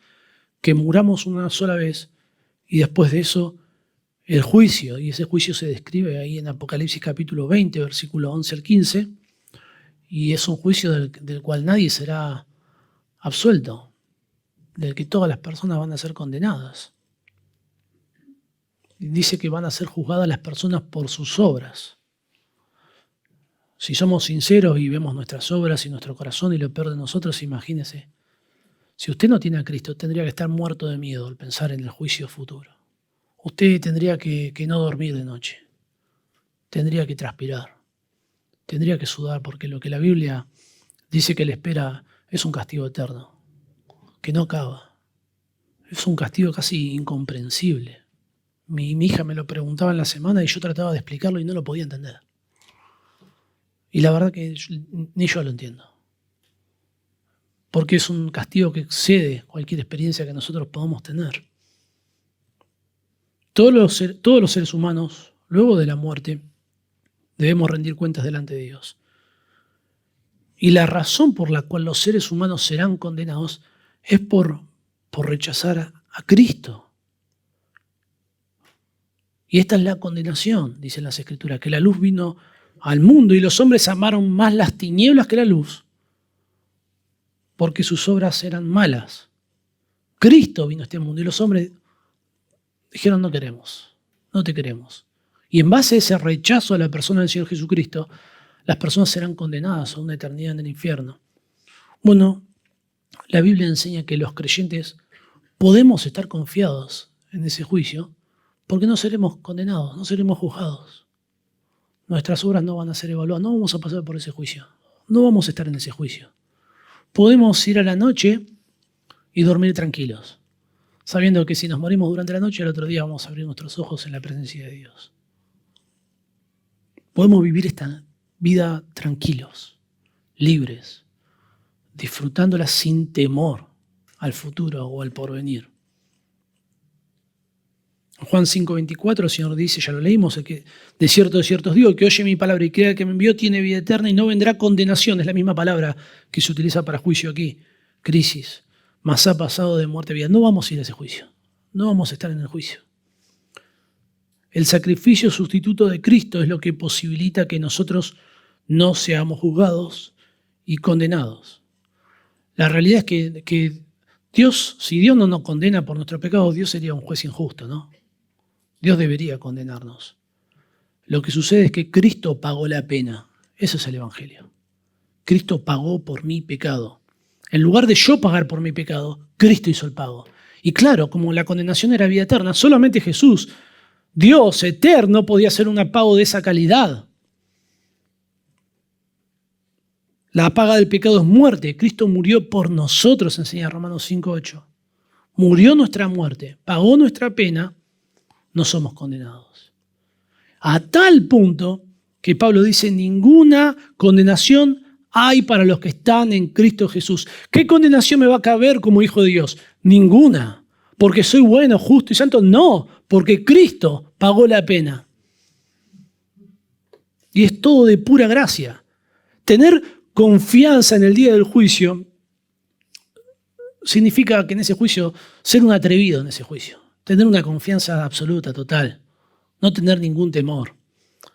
que muramos una sola vez y después de eso el juicio, y ese juicio se describe ahí en Apocalipsis capítulo 20, versículo 11 al 15, y es un juicio del cual nadie será absuelto, del que todas las personas van a ser condenadas. Y dice que van a ser juzgadas las personas por sus obras. Si somos sinceros y vemos nuestras obras y nuestro corazón y lo peor de nosotros, imagínese, si usted no tiene a Cristo, tendría que estar muerto de miedo al pensar en el juicio futuro. Usted tendría que no dormir de noche, tendría que transpirar, tendría que sudar, porque lo que la Biblia dice que le espera es un castigo eterno, que no acaba. Es un castigo casi incomprensible. Mi hija me lo preguntaba en la semana y yo trataba de explicarlo y no lo podía entender. Y la verdad que ni yo lo entiendo. Porque es un castigo que excede cualquier experiencia que nosotros podamos tener. Todos los seres humanos, luego de la muerte, debemos rendir cuentas delante de Dios. Y la razón por la cual los seres humanos serán condenados es por rechazar a Cristo. Y esta es la condenación, dicen las Escrituras, que la luz vino al mundo y los hombres amaron más las tinieblas que la luz, porque sus obras eran malas. Cristo vino a este mundo y los hombres dijeron: no queremos, no te queremos. Y en base a ese rechazo a la persona del Señor Jesucristo, las personas serán condenadas a una eternidad en el infierno. Bueno, la Biblia enseña que los creyentes podemos estar confiados en ese juicio porque no seremos condenados, no seremos juzgados. Nuestras obras no van a ser evaluadas, no vamos a pasar por ese juicio, no vamos a estar en ese juicio. Podemos ir a la noche y dormir tranquilos, sabiendo que si nos morimos durante la noche, al otro día vamos a abrir nuestros ojos en la presencia de Dios. Podemos vivir esta vida tranquilos, libres, disfrutándola sin temor al futuro o al porvenir. En Juan 5:24 el Señor dice, ya lo leímos, el que de cierto os digo, el que oye mi palabra y crea que me envió tiene vida eterna y no vendrá condenación. Es la misma palabra que se utiliza para juicio aquí, crisis, mas ha pasado de muerte a vida. No vamos a ir a ese juicio, no vamos a estar en el juicio. El sacrificio sustituto de Cristo es lo que posibilita que nosotros no seamos juzgados y condenados. La realidad es que Dios, si Dios no nos condena por nuestro pecado, Dios sería un juez injusto, ¿no? Dios debería condenarnos. Lo que sucede es que Cristo pagó la pena. Eso es el Evangelio. Cristo pagó por mi pecado. En lugar de yo pagar por mi pecado, Cristo hizo el pago. Y claro, como la condenación era vida eterna, solamente Jesús, Dios eterno, podía hacer un pago de esa calidad. La paga del pecado es muerte. Cristo murió por nosotros, enseña Romanos 5:8. Murió nuestra muerte, pagó nuestra pena, no somos condenados. A tal punto que Pablo dice, ninguna condenación hay para los que están en Cristo Jesús. ¿Qué condenación me va a caber como hijo de Dios? Ninguna. ¿Porque soy bueno, justo y santo? No, porque Cristo pagó la pena. Y es todo de pura gracia. Tener confianza en el día del juicio significa que en ese juicio, ser un atrevido en ese juicio. Tener una confianza absoluta, total. No tener ningún temor.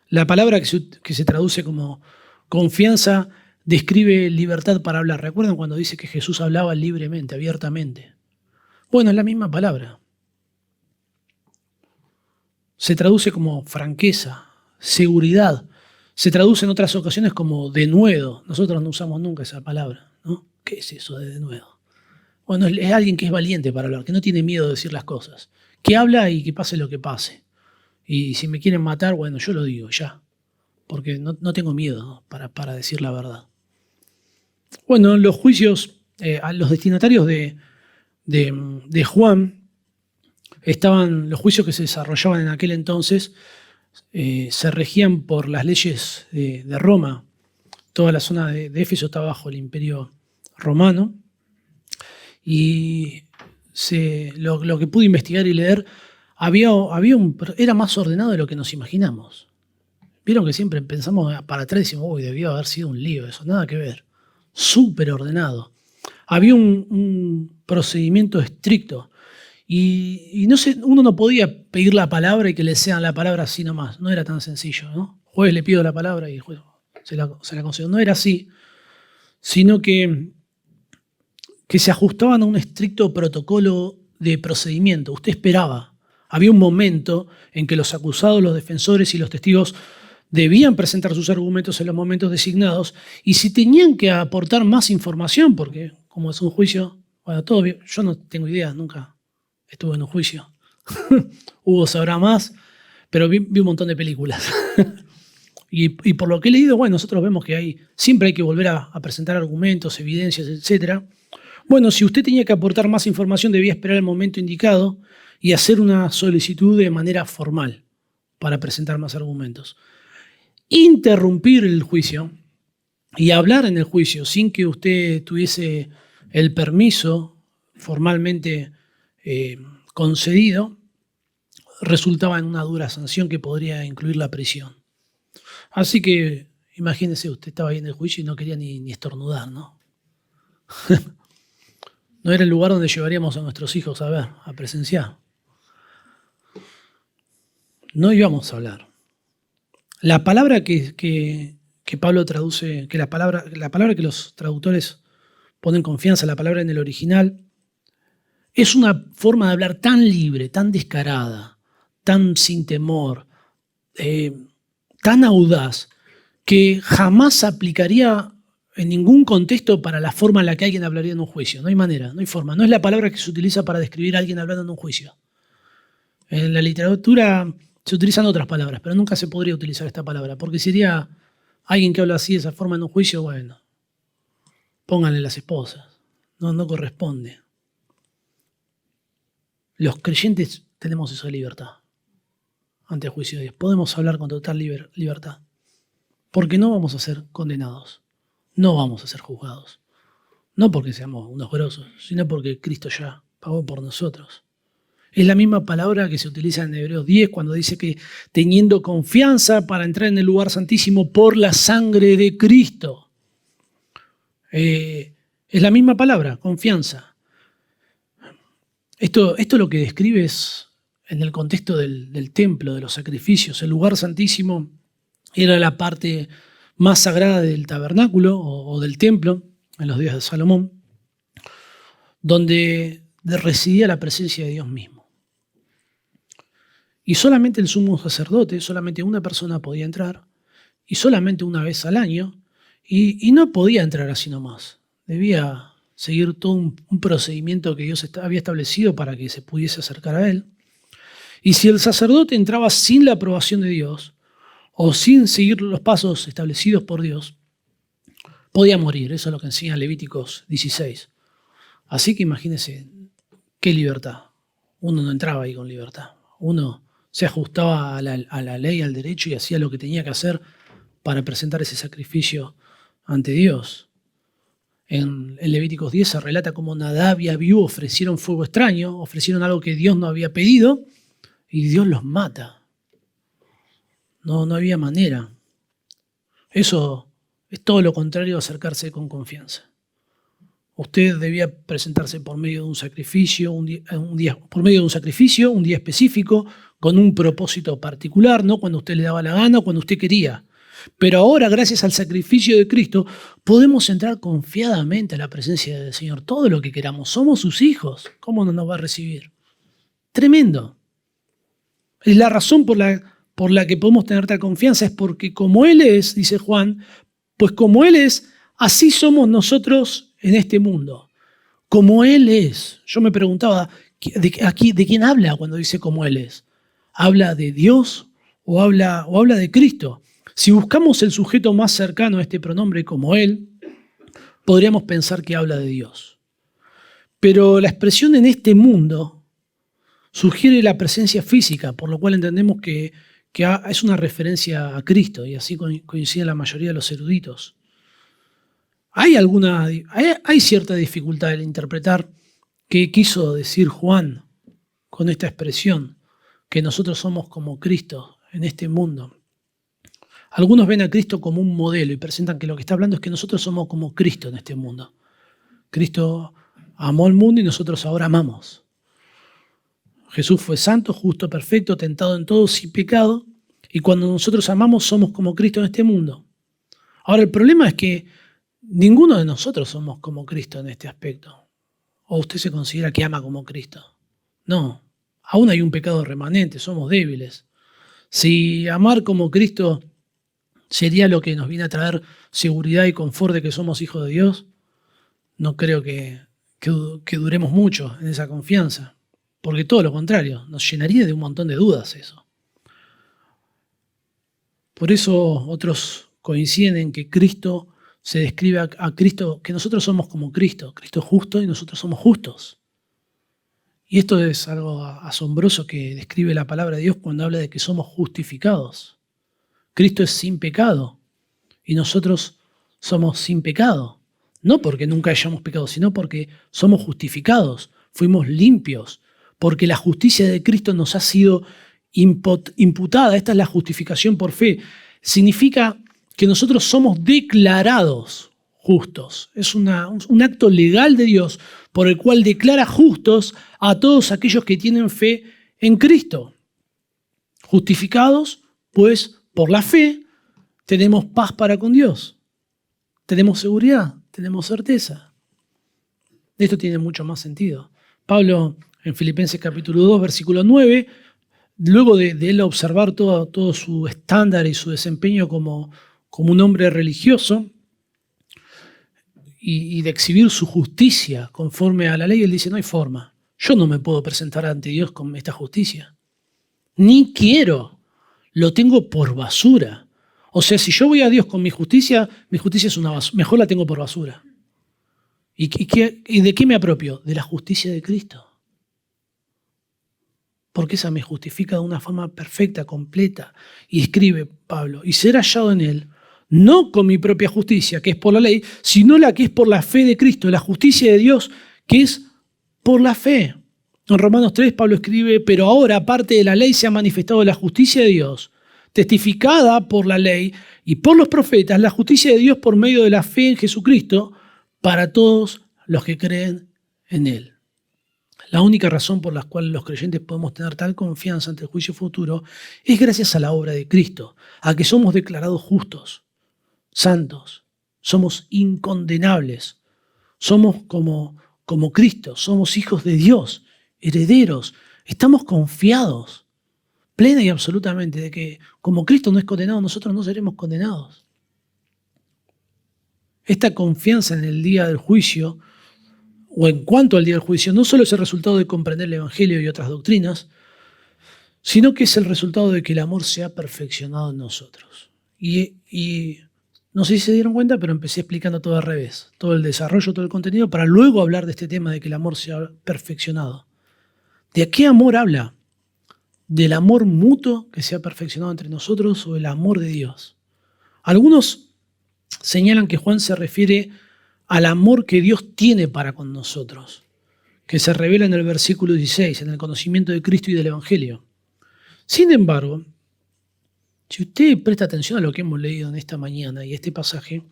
La palabra que se traduce como confianza describe libertad para hablar. ¿Recuerdan cuando dice que Jesús hablaba libremente, abiertamente? Bueno, es la misma palabra. Se traduce como franqueza, seguridad. Se traduce en otras ocasiones como denuedo. Nosotros no usamos nunca esa palabra, ¿no? ¿Qué es eso de denuedo? Bueno, es alguien que es valiente para hablar, que no tiene miedo de decir las cosas, que habla y que pase lo que pase. Y si me quieren matar, bueno, yo lo digo ya, porque no tengo miedo, ¿no? para decir la verdad. Bueno, los juicios, a los destinatarios de Juan, los juicios que se desarrollaban en aquel entonces se regían por las leyes de Roma. Toda la zona de Éfeso estaba bajo el imperio romano. Y lo que pude investigar y leer, era más ordenado de lo que nos imaginamos. Vieron que siempre pensamos para atrás y decimos, uy, debió haber sido un lío eso, nada que ver. Súper ordenado. Había un procedimiento estricto. Y no sé, uno no podía pedir la palabra y que le sean la palabra así nomás. No era tan sencillo, ¿no? Juez le pido la palabra y el juez se la concedo. No era así, sino que se ajustaban a un estricto protocolo de procedimiento. Usted esperaba. Había un momento en que los acusados, los defensores y los testigos debían presentar sus argumentos en los momentos designados, y si tenían que aportar más información, porque como es un juicio, bueno, todo bien, yo no tengo idea, nunca estuve en un juicio. Hugo sabrá más, pero vi un montón de películas. y por lo que he leído, bueno, nosotros vemos que siempre hay que volver a presentar argumentos, evidencias, etc. Bueno, si usted tenía que aportar más información, debía esperar el momento indicado y hacer una solicitud de manera formal para presentar más argumentos. Interrumpir el juicio y hablar en el juicio sin que usted tuviese el permiso formalmente concedido, resultaba en una dura sanción que podría incluir la prisión. Así que imagínese, usted estaba ahí en el juicio y no quería ni estornudar, ¿no? No era el lugar donde llevaríamos a nuestros hijos a ver, a presenciar. No íbamos a hablar. La palabra que Pablo traduce, que la palabra que los traductores ponen confianza, la palabra en el original, es una forma de hablar tan libre, tan descarada, tan sin temor, tan audaz, que jamás aplicaría en ningún contexto para la forma en la que alguien hablaría en un juicio. No hay manera, no hay forma. No es la palabra que se utiliza para describir a alguien hablando en un juicio. En la literatura se utilizan otras palabras, pero nunca se podría utilizar esta palabra, porque sería alguien que habla así de esa forma en un juicio, bueno, pónganle las esposas. No corresponde. Los creyentes tenemos esa libertad ante el juicio de Dios. Podemos hablar con total libertad, porque no vamos a ser condenados, no vamos a ser juzgados. No porque seamos unos grosos, sino porque Cristo ya pagó por nosotros. Es la misma palabra que se utiliza en Hebreos 10 cuando dice que teniendo confianza para entrar en el lugar santísimo por la sangre de Cristo. Es la misma palabra, confianza. Esto lo que describe es en el contexto del templo, de los sacrificios. El lugar santísimo era la parte más sagrada del tabernáculo o del templo en los días de Salomón, donde residía la presencia de Dios mismo. Y solamente el sumo sacerdote, solamente una persona podía entrar, y solamente una vez al año, y no podía entrar así nomás. Debía seguir todo un procedimiento que Dios había establecido para que se pudiese acercar a él. Y si el sacerdote entraba sin la aprobación de Dios, o sin seguir los pasos establecidos por Dios, podía morir. Eso es lo que enseña Levíticos 16. Así que imagínense qué libertad. Uno no entraba ahí con libertad. Uno se ajustaba a la ley, al derecho, y hacía lo que tenía que hacer para presentar ese sacrificio ante Dios. En Levíticos 10 se relata cómo Nadab y Abiú ofrecieron fuego extraño, ofrecieron algo que Dios no había pedido, y Dios los mata. No había manera. Eso es todo lo contrario a acercarse con confianza. Usted debía presentarse por medio de un sacrificio, un día específico, con un propósito particular, no cuando usted le daba la gana o cuando usted quería. Pero ahora, gracias al sacrificio de Cristo, podemos entrar confiadamente a la presencia del Señor. Todo lo que queramos. Somos sus hijos. ¿Cómo no nos va a recibir? Tremendo. Es la razón por la que podemos tener tal confianza, es porque como Él es, dice Juan, pues como Él es, así somos nosotros en este mundo. Como Él es. Yo me preguntaba, ¿de quién habla cuando dice como Él es? ¿Habla de Dios o habla de Cristo? Si buscamos el sujeto más cercano a este pronombre como Él, podríamos pensar que habla de Dios. Pero la expresión en este mundo sugiere la presencia física, por lo cual entendemos que es una referencia a Cristo, y así coincide la mayoría de los eruditos. Hay cierta dificultad en interpretar qué quiso decir Juan con esta expresión, que nosotros somos como Cristo en este mundo. Algunos ven a Cristo como un modelo y presentan que lo que está hablando es que nosotros somos como Cristo en este mundo. Cristo amó al mundo y nosotros ahora amamos. Jesús fue santo, justo, perfecto, tentado en todo, sin pecado. Y cuando nosotros amamos, somos como Cristo en este mundo. Ahora, el problema es que ninguno de nosotros somos como Cristo en este aspecto. ¿O usted se considera que ama como Cristo? No, aún hay un pecado remanente, somos débiles. Si amar como Cristo sería lo que nos viene a traer seguridad y confort de que somos hijos de Dios, no creo que duremos mucho en esa confianza. Porque todo lo contrario, nos llenaría de un montón de dudas eso. Por eso otros coinciden en que Cristo se describe a Cristo, que nosotros somos como Cristo. Cristo es justo y nosotros somos justos. Y esto es algo asombroso que describe la palabra de Dios cuando habla de que somos justificados. Cristo es sin pecado y nosotros somos sin pecado. No porque nunca hayamos pecado, sino porque somos justificados, fuimos limpios, porque la justicia de Cristo nos ha sido imputada. Esta es la justificación por fe. Significa que nosotros somos declarados justos. Es un acto legal de Dios por el cual declara justos a todos aquellos que tienen fe en Cristo. Justificados, pues por la fe tenemos paz para con Dios. Tenemos seguridad, tenemos certeza. Esto tiene mucho más sentido. Pablo, en Filipenses capítulo 2, versículo 9, luego de él observar todo su estándar y su desempeño como un hombre religioso y de exhibir su justicia conforme a la ley, él dice, no hay forma. Yo no me puedo presentar ante Dios con esta justicia. Ni quiero. Lo tengo por basura. O sea, si yo voy a Dios con mi justicia es una basura. Mejor la tengo por basura. ¿Y de qué me apropio? De la justicia de Cristo. Porque esa me justifica de una forma perfecta, completa. Y escribe Pablo, y ser hallado en él, no con mi propia justicia, que es por la ley, sino la que es por la fe de Cristo, la justicia de Dios, que es por la fe. En Romanos 3, Pablo escribe, pero ahora, aparte de la ley, se ha manifestado la justicia de Dios, testificada por la ley y por los profetas, la justicia de Dios por medio de la fe en Jesucristo, para todos los que creen en él. La única razón por la cual los creyentes podemos tener tal confianza ante el juicio futuro es gracias a la obra de Cristo, a que somos declarados justos, santos, somos incondenables, somos como Cristo, somos hijos de Dios, herederos, estamos confiados plena y absolutamente de que como Cristo no es condenado, nosotros no seremos condenados. Esta confianza en el día del juicio, o en cuanto al día del juicio, no solo es el resultado de comprender el Evangelio y otras doctrinas, sino que es el resultado de que el amor se ha perfeccionado en nosotros. Y no sé si se dieron cuenta, pero empecé explicando todo al revés, todo el desarrollo, todo el contenido, para luego hablar de este tema de que el amor se ha perfeccionado. ¿De qué amor habla? ¿Del amor mutuo que se ha perfeccionado entre nosotros o el amor de Dios? Algunos señalan que Juan se refiere al amor que Dios tiene para con nosotros, que se revela en el versículo 16, en el conocimiento de Cristo y del Evangelio. Sin embargo, si usted presta atención a lo que hemos leído en esta mañana y este pasaje,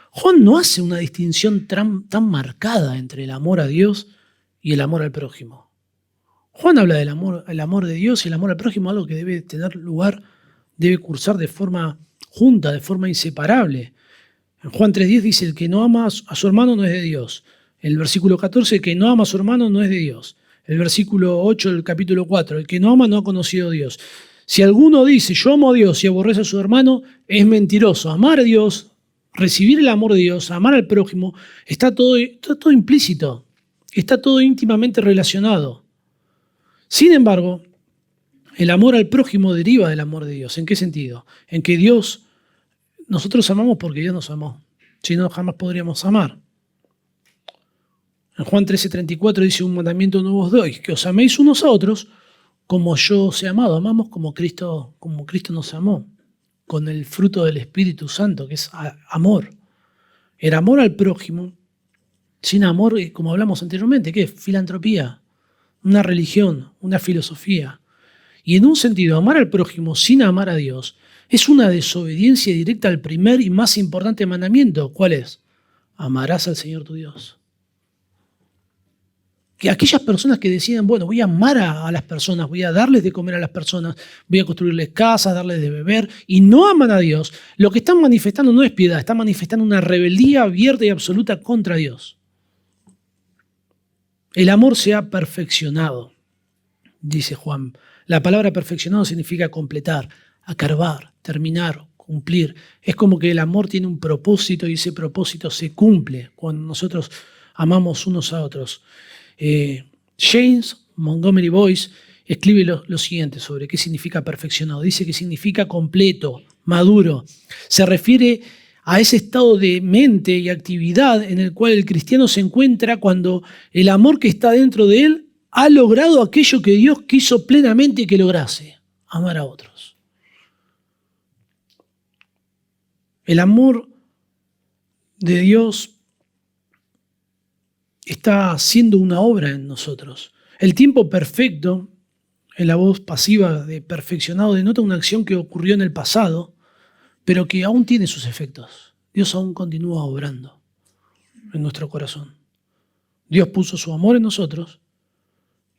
Juan no hace una distinción tan marcada entre el amor a Dios y el amor al prójimo. Juan habla del amor, el amor de Dios y el amor al prójimo, algo que debe tener lugar, debe cursar de forma junta, de forma inseparable. En Juan 3:10 dice, el que no ama a su hermano no es de Dios. El versículo 14, el que no ama a su hermano no es de Dios. El versículo 8 del capítulo 4, el que no ama no ha conocido a Dios. Si alguno dice, yo amo a Dios y aborrece a su hermano, es mentiroso. Amar a Dios, recibir el amor de Dios, amar al prójimo, está todo implícito, está todo íntimamente relacionado. Sin embargo, el amor al prójimo deriva del amor de Dios. ¿En qué sentido? En que nosotros amamos porque Dios nos amó. Si no, jamás podríamos amar. En Juan 13:34 dice, un mandamiento nuevo os doy, que os améis unos a otros como yo os he amado. Amamos como Cristo nos amó, con el fruto del Espíritu Santo, que es amor. El amor al prójimo, sin amor, como hablamos anteriormente, ¿qué es? Filantropía, una religión, una filosofía. Y en un sentido, amar al prójimo sin amar a Dios es una desobediencia directa al primer y más importante mandamiento. ¿Cuál es? Amarás al Señor tu Dios. Que aquellas personas que deciden, bueno, voy a amar a las personas, voy a darles de comer a las personas, voy a construirles casas, darles de beber, y no aman a Dios, lo que están manifestando no es piedad, están manifestando una rebeldía abierta y absoluta contra Dios. El amor se ha perfeccionado, dice Juan. La palabra perfeccionado significa completar, acabar, terminar, cumplir. Es como que el amor tiene un propósito y ese propósito se cumple cuando nosotros amamos unos a otros. James Montgomery Boyce escribe lo siguiente sobre qué significa perfeccionado. Dice que significa completo, maduro. Se refiere a ese estado de mente y actividad en el cual el cristiano se encuentra cuando el amor que está dentro de él ha logrado aquello que Dios quiso plenamente que lograse, amar a otros. El amor de Dios está haciendo una obra en nosotros. El tiempo perfecto, en la voz pasiva de perfeccionado, denota una acción que ocurrió en el pasado, pero que aún tiene sus efectos. Dios aún continúa obrando en nuestro corazón. Dios puso su amor en nosotros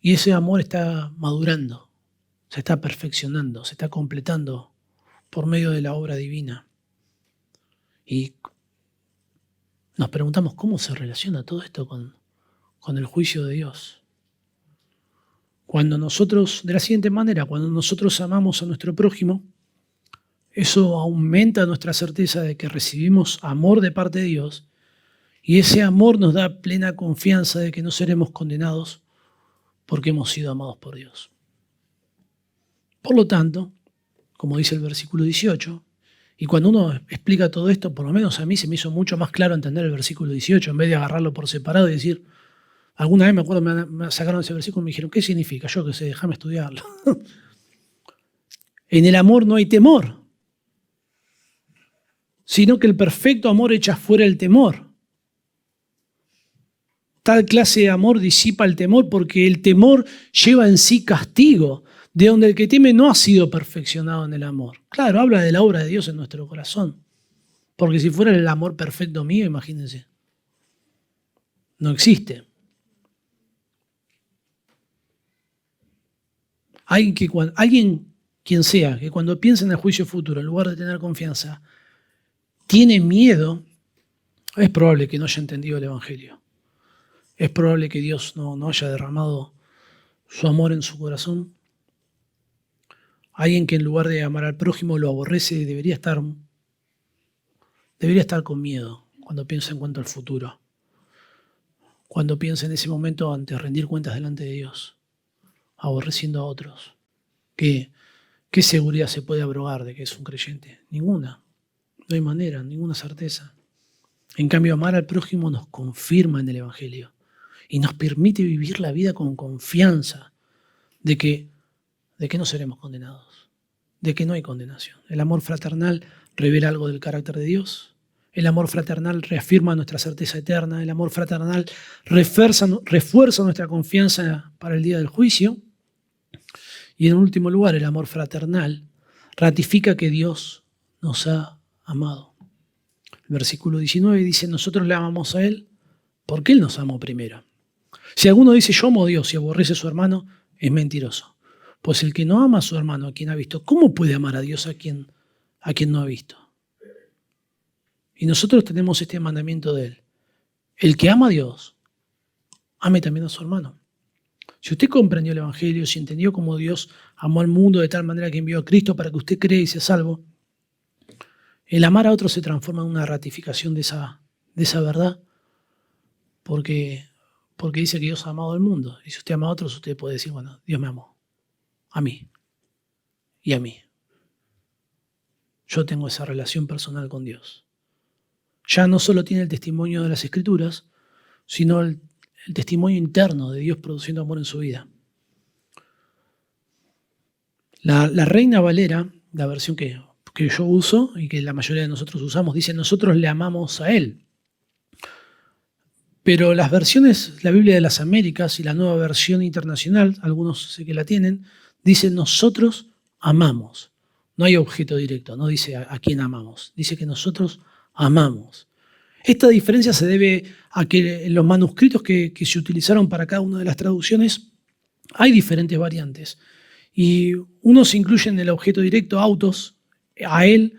y ese amor está madurando, se está perfeccionando, se está completando por medio de la obra divina. Y nos preguntamos cómo se relaciona todo esto con el juicio de Dios. Cuando nosotros, de la siguiente manera, cuando nosotros amamos a nuestro prójimo, eso aumenta nuestra certeza de que recibimos amor de parte de Dios y ese amor nos da plena confianza de que no seremos condenados porque hemos sido amados por Dios. Por lo tanto, como dice el versículo 18, y cuando uno explica todo esto, por lo menos a mí se me hizo mucho más claro entender el versículo 18 en vez de agarrarlo por separado y decir, alguna vez me acuerdo me sacaron ese versículo y me dijeron, ¿qué significa? Yo qué sé, déjame estudiarlo. En el amor no hay temor, sino que el perfecto amor echa fuera el temor. Tal clase de amor disipa el temor porque el temor lleva en sí castigo, de donde el que teme no ha sido perfeccionado en el amor. Claro, habla de la obra de Dios en nuestro corazón, porque si fuera el amor perfecto mío, imagínense, no existe. Alguien, quien sea, que cuando piensa en el juicio futuro, en lugar de tener confianza, tiene miedo, es probable que no haya entendido el Evangelio. Es probable que Dios no haya derramado su amor en su corazón. Alguien que en lugar de amar al prójimo lo aborrece debería estar con miedo cuando piensa en cuanto al futuro. Cuando piensa en ese momento ante rendir cuentas delante de Dios, aborreciendo a otros. ¿Qué seguridad se puede abrogar de que es un creyente? Ninguna. No hay manera, ninguna certeza. En cambio, amar al prójimo nos confirma en el Evangelio y nos permite vivir la vida con confianza de que no seremos condenados, de que no hay condenación. El amor fraternal revela algo del carácter de Dios. El amor fraternal reafirma nuestra certeza eterna. El amor fraternal refuerza nuestra confianza para el día del juicio. Y en último lugar, el amor fraternal ratifica que Dios nos ha amado. El versículo 19 dice, nosotros le amamos a Él porque Él nos amó primero. Si alguno dice yo amo a Dios y aborrece a su hermano, es mentiroso. Pues el que no ama a su hermano, a quien ha visto, ¿cómo puede amar a Dios a quien no ha visto? Y nosotros tenemos este mandamiento de Él. El que ama a Dios, ame también a su hermano. Si usted comprendió el Evangelio, si entendió cómo Dios amó al mundo de tal manera que envió a Cristo para que usted crea y sea salvo, el amar a otros se transforma en una ratificación de esa verdad, porque dice que Dios ha amado al mundo. Y si usted ama a otros, usted puede decir, bueno, Dios me amó. A mí. Y a mí. Yo tengo esa relación personal con Dios. Ya no solo tiene el testimonio de las Escrituras, sino el testimonio interno de Dios produciendo amor en su vida. La Reina Valera, la versión que yo uso y que la mayoría de nosotros usamos, dice, nosotros le amamos a Él. Pero las versiones, la Biblia de las Américas y la nueva versión internacional, algunos sé que la tienen, dice nosotros amamos. No hay objeto directo, no dice a quién amamos, dice que nosotros amamos. Esta diferencia se debe a que en los manuscritos que se utilizaron para cada una de las traducciones hay diferentes variantes. Y unos incluyen el objeto directo, autos, a él,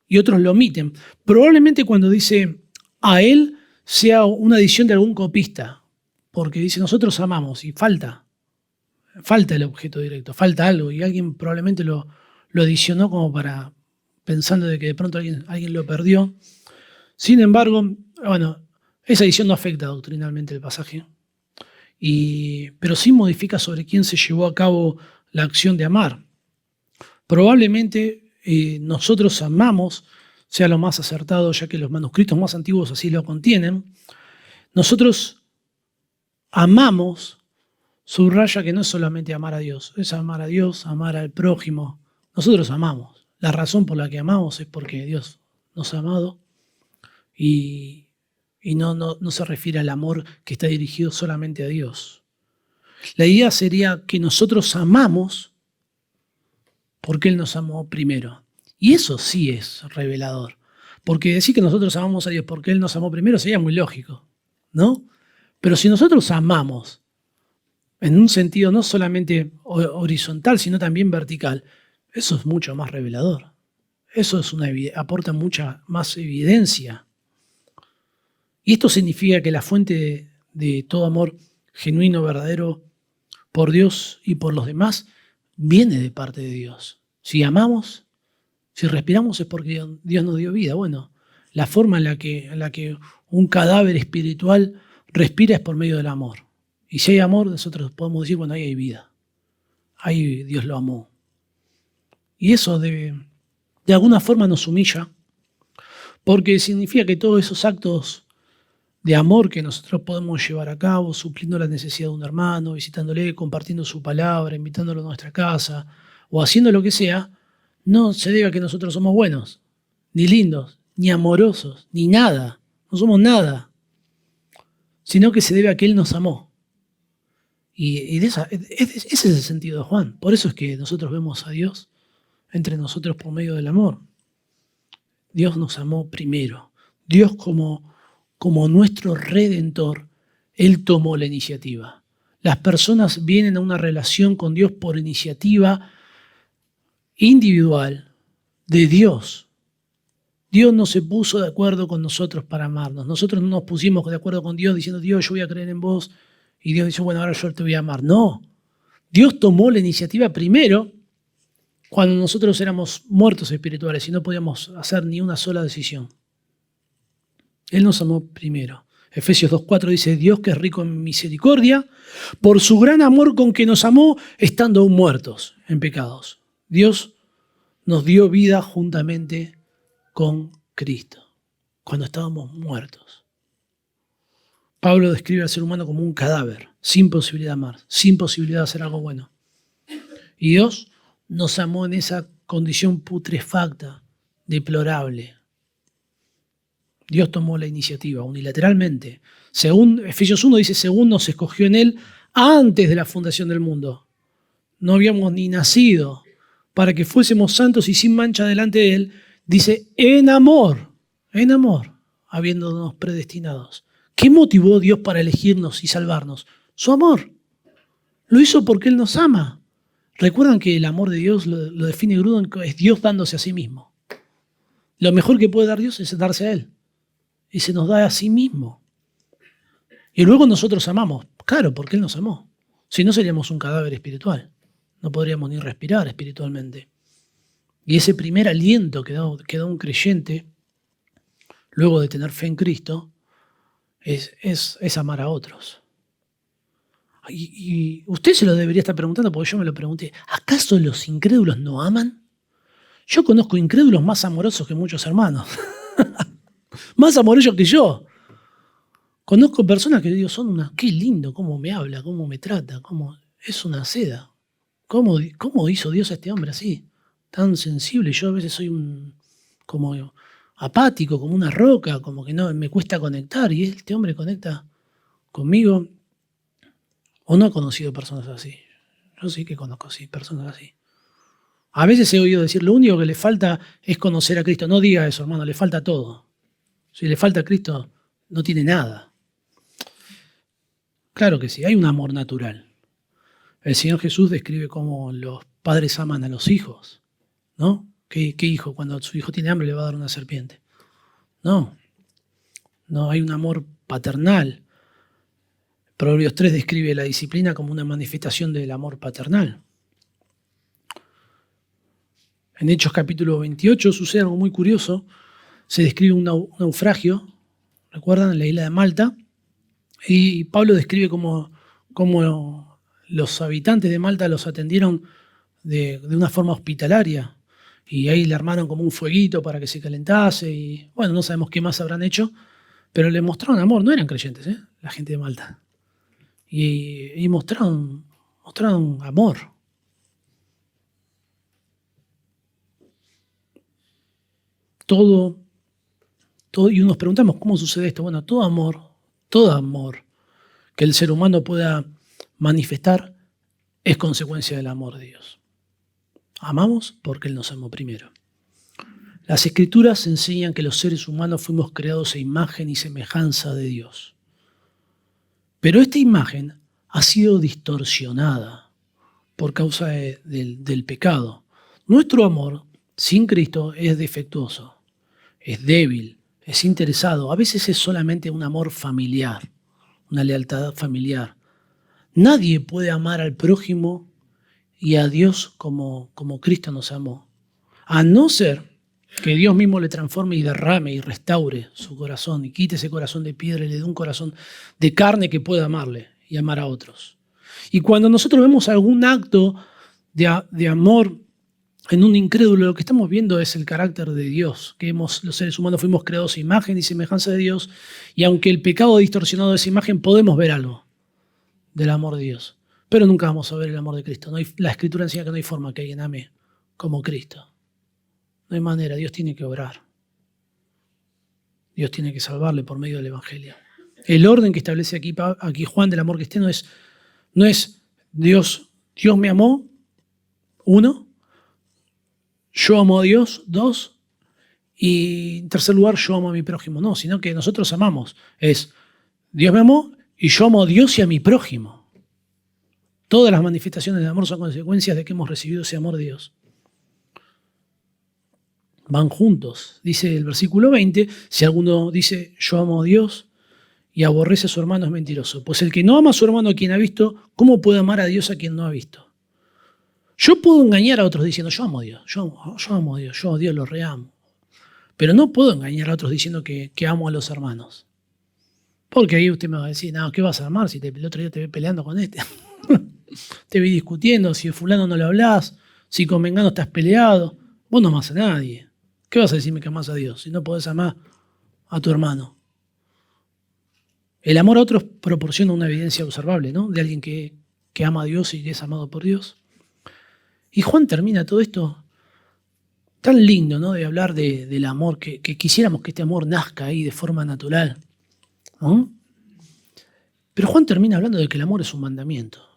y otros lo omiten. Probablemente cuando dice a él sea una adición de algún copista, porque dice nosotros amamos y falta el objeto directo, falta algo, y alguien probablemente lo adicionó como para, pensando de que de pronto alguien lo perdió. Sin embargo, bueno, esa edición no afecta doctrinalmente el pasaje, pero sí modifica sobre quién se llevó a cabo la acción de amar. Probablemente nosotros amamos sea lo más acertado, ya que los manuscritos más antiguos así lo contienen. Nosotros amamos subraya que no es solamente amar a Dios, es amar a Dios, amar al prójimo. Nosotros amamos. La razón por la que amamos es porque Dios nos ha amado y no se refiere al amor que está dirigido solamente a Dios. La idea sería que nosotros amamos porque Él nos amó primero. Y eso sí es revelador. Porque decir que nosotros amamos a Dios porque Él nos amó primero sería muy lógico, ¿no? Pero si nosotros amamos en un sentido no solamente horizontal, sino también vertical, eso es mucho más revelador. Eso aporta mucha más evidencia. Y esto significa que la fuente de todo amor genuino, verdadero, por Dios y por los demás, viene de parte de Dios. Si amamos, si respiramos es porque Dios nos dio vida. Bueno, la forma en la que un cadáver espiritual respira es por medio del amor. Y si hay amor, nosotros podemos decir, bueno, ahí hay vida. Ahí Dios lo amó. Y eso de alguna forma nos humilla, porque significa que todos esos actos de amor que nosotros podemos llevar a cabo, supliendo la necesidad de un hermano, visitándole, compartiendo su palabra, invitándolo a nuestra casa, o haciendo lo que sea, no se debe a que nosotros somos buenos, ni lindos, ni amorosos, ni nada. No somos nada. Sino que se debe a que Él nos amó. Y ese es el sentido de Juan. Por eso es que nosotros vemos a Dios entre nosotros por medio del amor. Dios nos amó primero. Dios como nuestro Redentor, Él tomó la iniciativa. Las personas vienen a una relación con Dios por iniciativa individual de Dios. Dios no se puso de acuerdo con nosotros para amarnos. Nosotros no nos pusimos de acuerdo con Dios diciendo, Dios, yo voy a creer en vos. Y Dios dice, bueno, ahora yo te voy a amar. No. Dios tomó la iniciativa primero cuando nosotros éramos muertos espirituales y no podíamos hacer ni una sola decisión. Él nos amó primero. Efesios 2:4 dice, Dios que es rico en misericordia, por su gran amor con que nos amó, estando aún muertos en pecados. Dios nos dio vida juntamente con Cristo, cuando estábamos muertos. Pablo describe al ser humano como un cadáver, sin posibilidad de amar, sin posibilidad de hacer algo bueno. Y Dios nos amó en esa condición putrefacta, deplorable. Dios tomó la iniciativa unilateralmente. Según Efesios 1 dice, según nos escogió en Él antes de la fundación del mundo. No habíamos ni nacido para que fuésemos santos y sin mancha delante de Él. Dice, en amor, habiéndonos predestinados. ¿Qué motivó Dios para elegirnos y salvarnos? Su amor. Lo hizo porque Él nos ama. Recuerdan que el amor de Dios lo define Grudem, es Dios dándose a sí mismo. Lo mejor que puede dar Dios es darse a Él. Y se nos da a sí mismo. Y luego nosotros amamos. Claro, porque Él nos amó. Si no, seríamos un cadáver espiritual. No podríamos ni respirar espiritualmente. Y ese primer aliento que da un creyente, luego de tener fe en Cristo, es amar a otros. Y usted se lo debería estar preguntando, porque yo me lo pregunté. ¿Acaso los incrédulos no aman? Yo conozco incrédulos más amorosos que muchos hermanos. Más amorosos que yo. Conozco personas que digo, qué lindo, cómo me habla, cómo me trata, es una seda. ¿Cómo hizo Dios a este hombre así? Tan sensible. Yo a veces soy como apático, como una roca, como que no me cuesta conectar. Y este hombre conecta conmigo. ¿O no he conocido personas así? Yo sí que conozco personas así. A veces he oído decir, lo único que le falta es conocer a Cristo. No diga eso, hermano, le falta todo. Si le falta a Cristo, no tiene nada. Claro que sí, hay un amor natural. El Señor Jesús describe cómo los padres aman a los hijos, ¿no? ¿Qué hijo cuando su hijo tiene hambre le va a dar una serpiente? No, no, hay un amor paternal. Proverbios 3 describe la disciplina como una manifestación del amor paternal. En Hechos capítulo 28 sucede algo muy curioso. Se describe un naufragio, ¿recuerdan? En la isla de Malta. Y Pablo describe cómo los habitantes de Malta los atendieron de una forma hospitalaria. Y ahí le armaron como un fueguito para que se calentase. Y bueno, no sabemos qué más habrán hecho, pero le mostraron amor. No eran creyentes, la gente de Malta. Y mostraron amor. Todo, y nos preguntamos cómo sucede esto. Bueno, todo amor que el ser humano pueda manifestar es consecuencia del amor de Dios. Amamos porque Él nos amó primero. Las Escrituras enseñan que los seres humanos fuimos creados a imagen y semejanza de Dios. Pero esta imagen ha sido distorsionada por causa del pecado. Nuestro amor sin Cristo es defectuoso, es débil, es interesado. A veces es solamente un amor familiar, una lealtad familiar. Nadie puede amar al prójimo y a Dios como Cristo nos amó, a no ser que Dios mismo le transforme y derrame y restaure su corazón y quite ese corazón de piedra y le dé un corazón de carne que pueda amarle y amar a otros. Y cuando nosotros vemos algún acto de amor en un incrédulo, lo que estamos viendo es el carácter de Dios, que los seres humanos fuimos creados a imagen y semejanza de Dios, y aunque el pecado ha distorsionado esa imagen, podemos ver algo del amor de Dios. Pero nunca vamos a ver el amor de Cristo. La Escritura enseña que no hay forma que alguien ame como Cristo. No hay manera, Dios tiene que obrar. Dios tiene que salvarle por medio del Evangelio. El orden que establece aquí Juan del amor cristiano no es Dios me amó, 1, yo amo a Dios, 2, y en tercer lugar, yo amo a mi prójimo. No, sino que nosotros amamos. Es Dios me amó y yo amo a Dios y a mi prójimo. Todas las manifestaciones de amor son consecuencias de que hemos recibido ese amor de Dios. Van juntos. Dice el versículo 20, si alguno dice yo amo a Dios y aborrece a su hermano es mentiroso. Pues el que no ama a su hermano a quien ha visto, ¿cómo puede amar a Dios a quien no ha visto? Yo puedo engañar a otros diciendo yo amo a Dios, yo amo a Dios, yo a Dios lo reamo. Pero no puedo engañar a otros diciendo que amo a los hermanos. Porque ahí usted me va a decir, no, ¿qué vas a amar si el otro día te ve peleando con este? Te vi discutiendo, si de fulano no le hablás, si con mengano estás peleado. Vos no amás a nadie. ¿Qué vas a decirme que amás a Dios si no podés amar a tu hermano? El amor a otros proporciona una evidencia observable, ¿no? De alguien que ama a Dios y que es amado por Dios. Y Juan termina todo esto tan lindo, ¿no? De hablar del amor, que quisiéramos que este amor nazca ahí de forma natural, ¿no? Pero Juan termina hablando de que el amor es un mandamiento.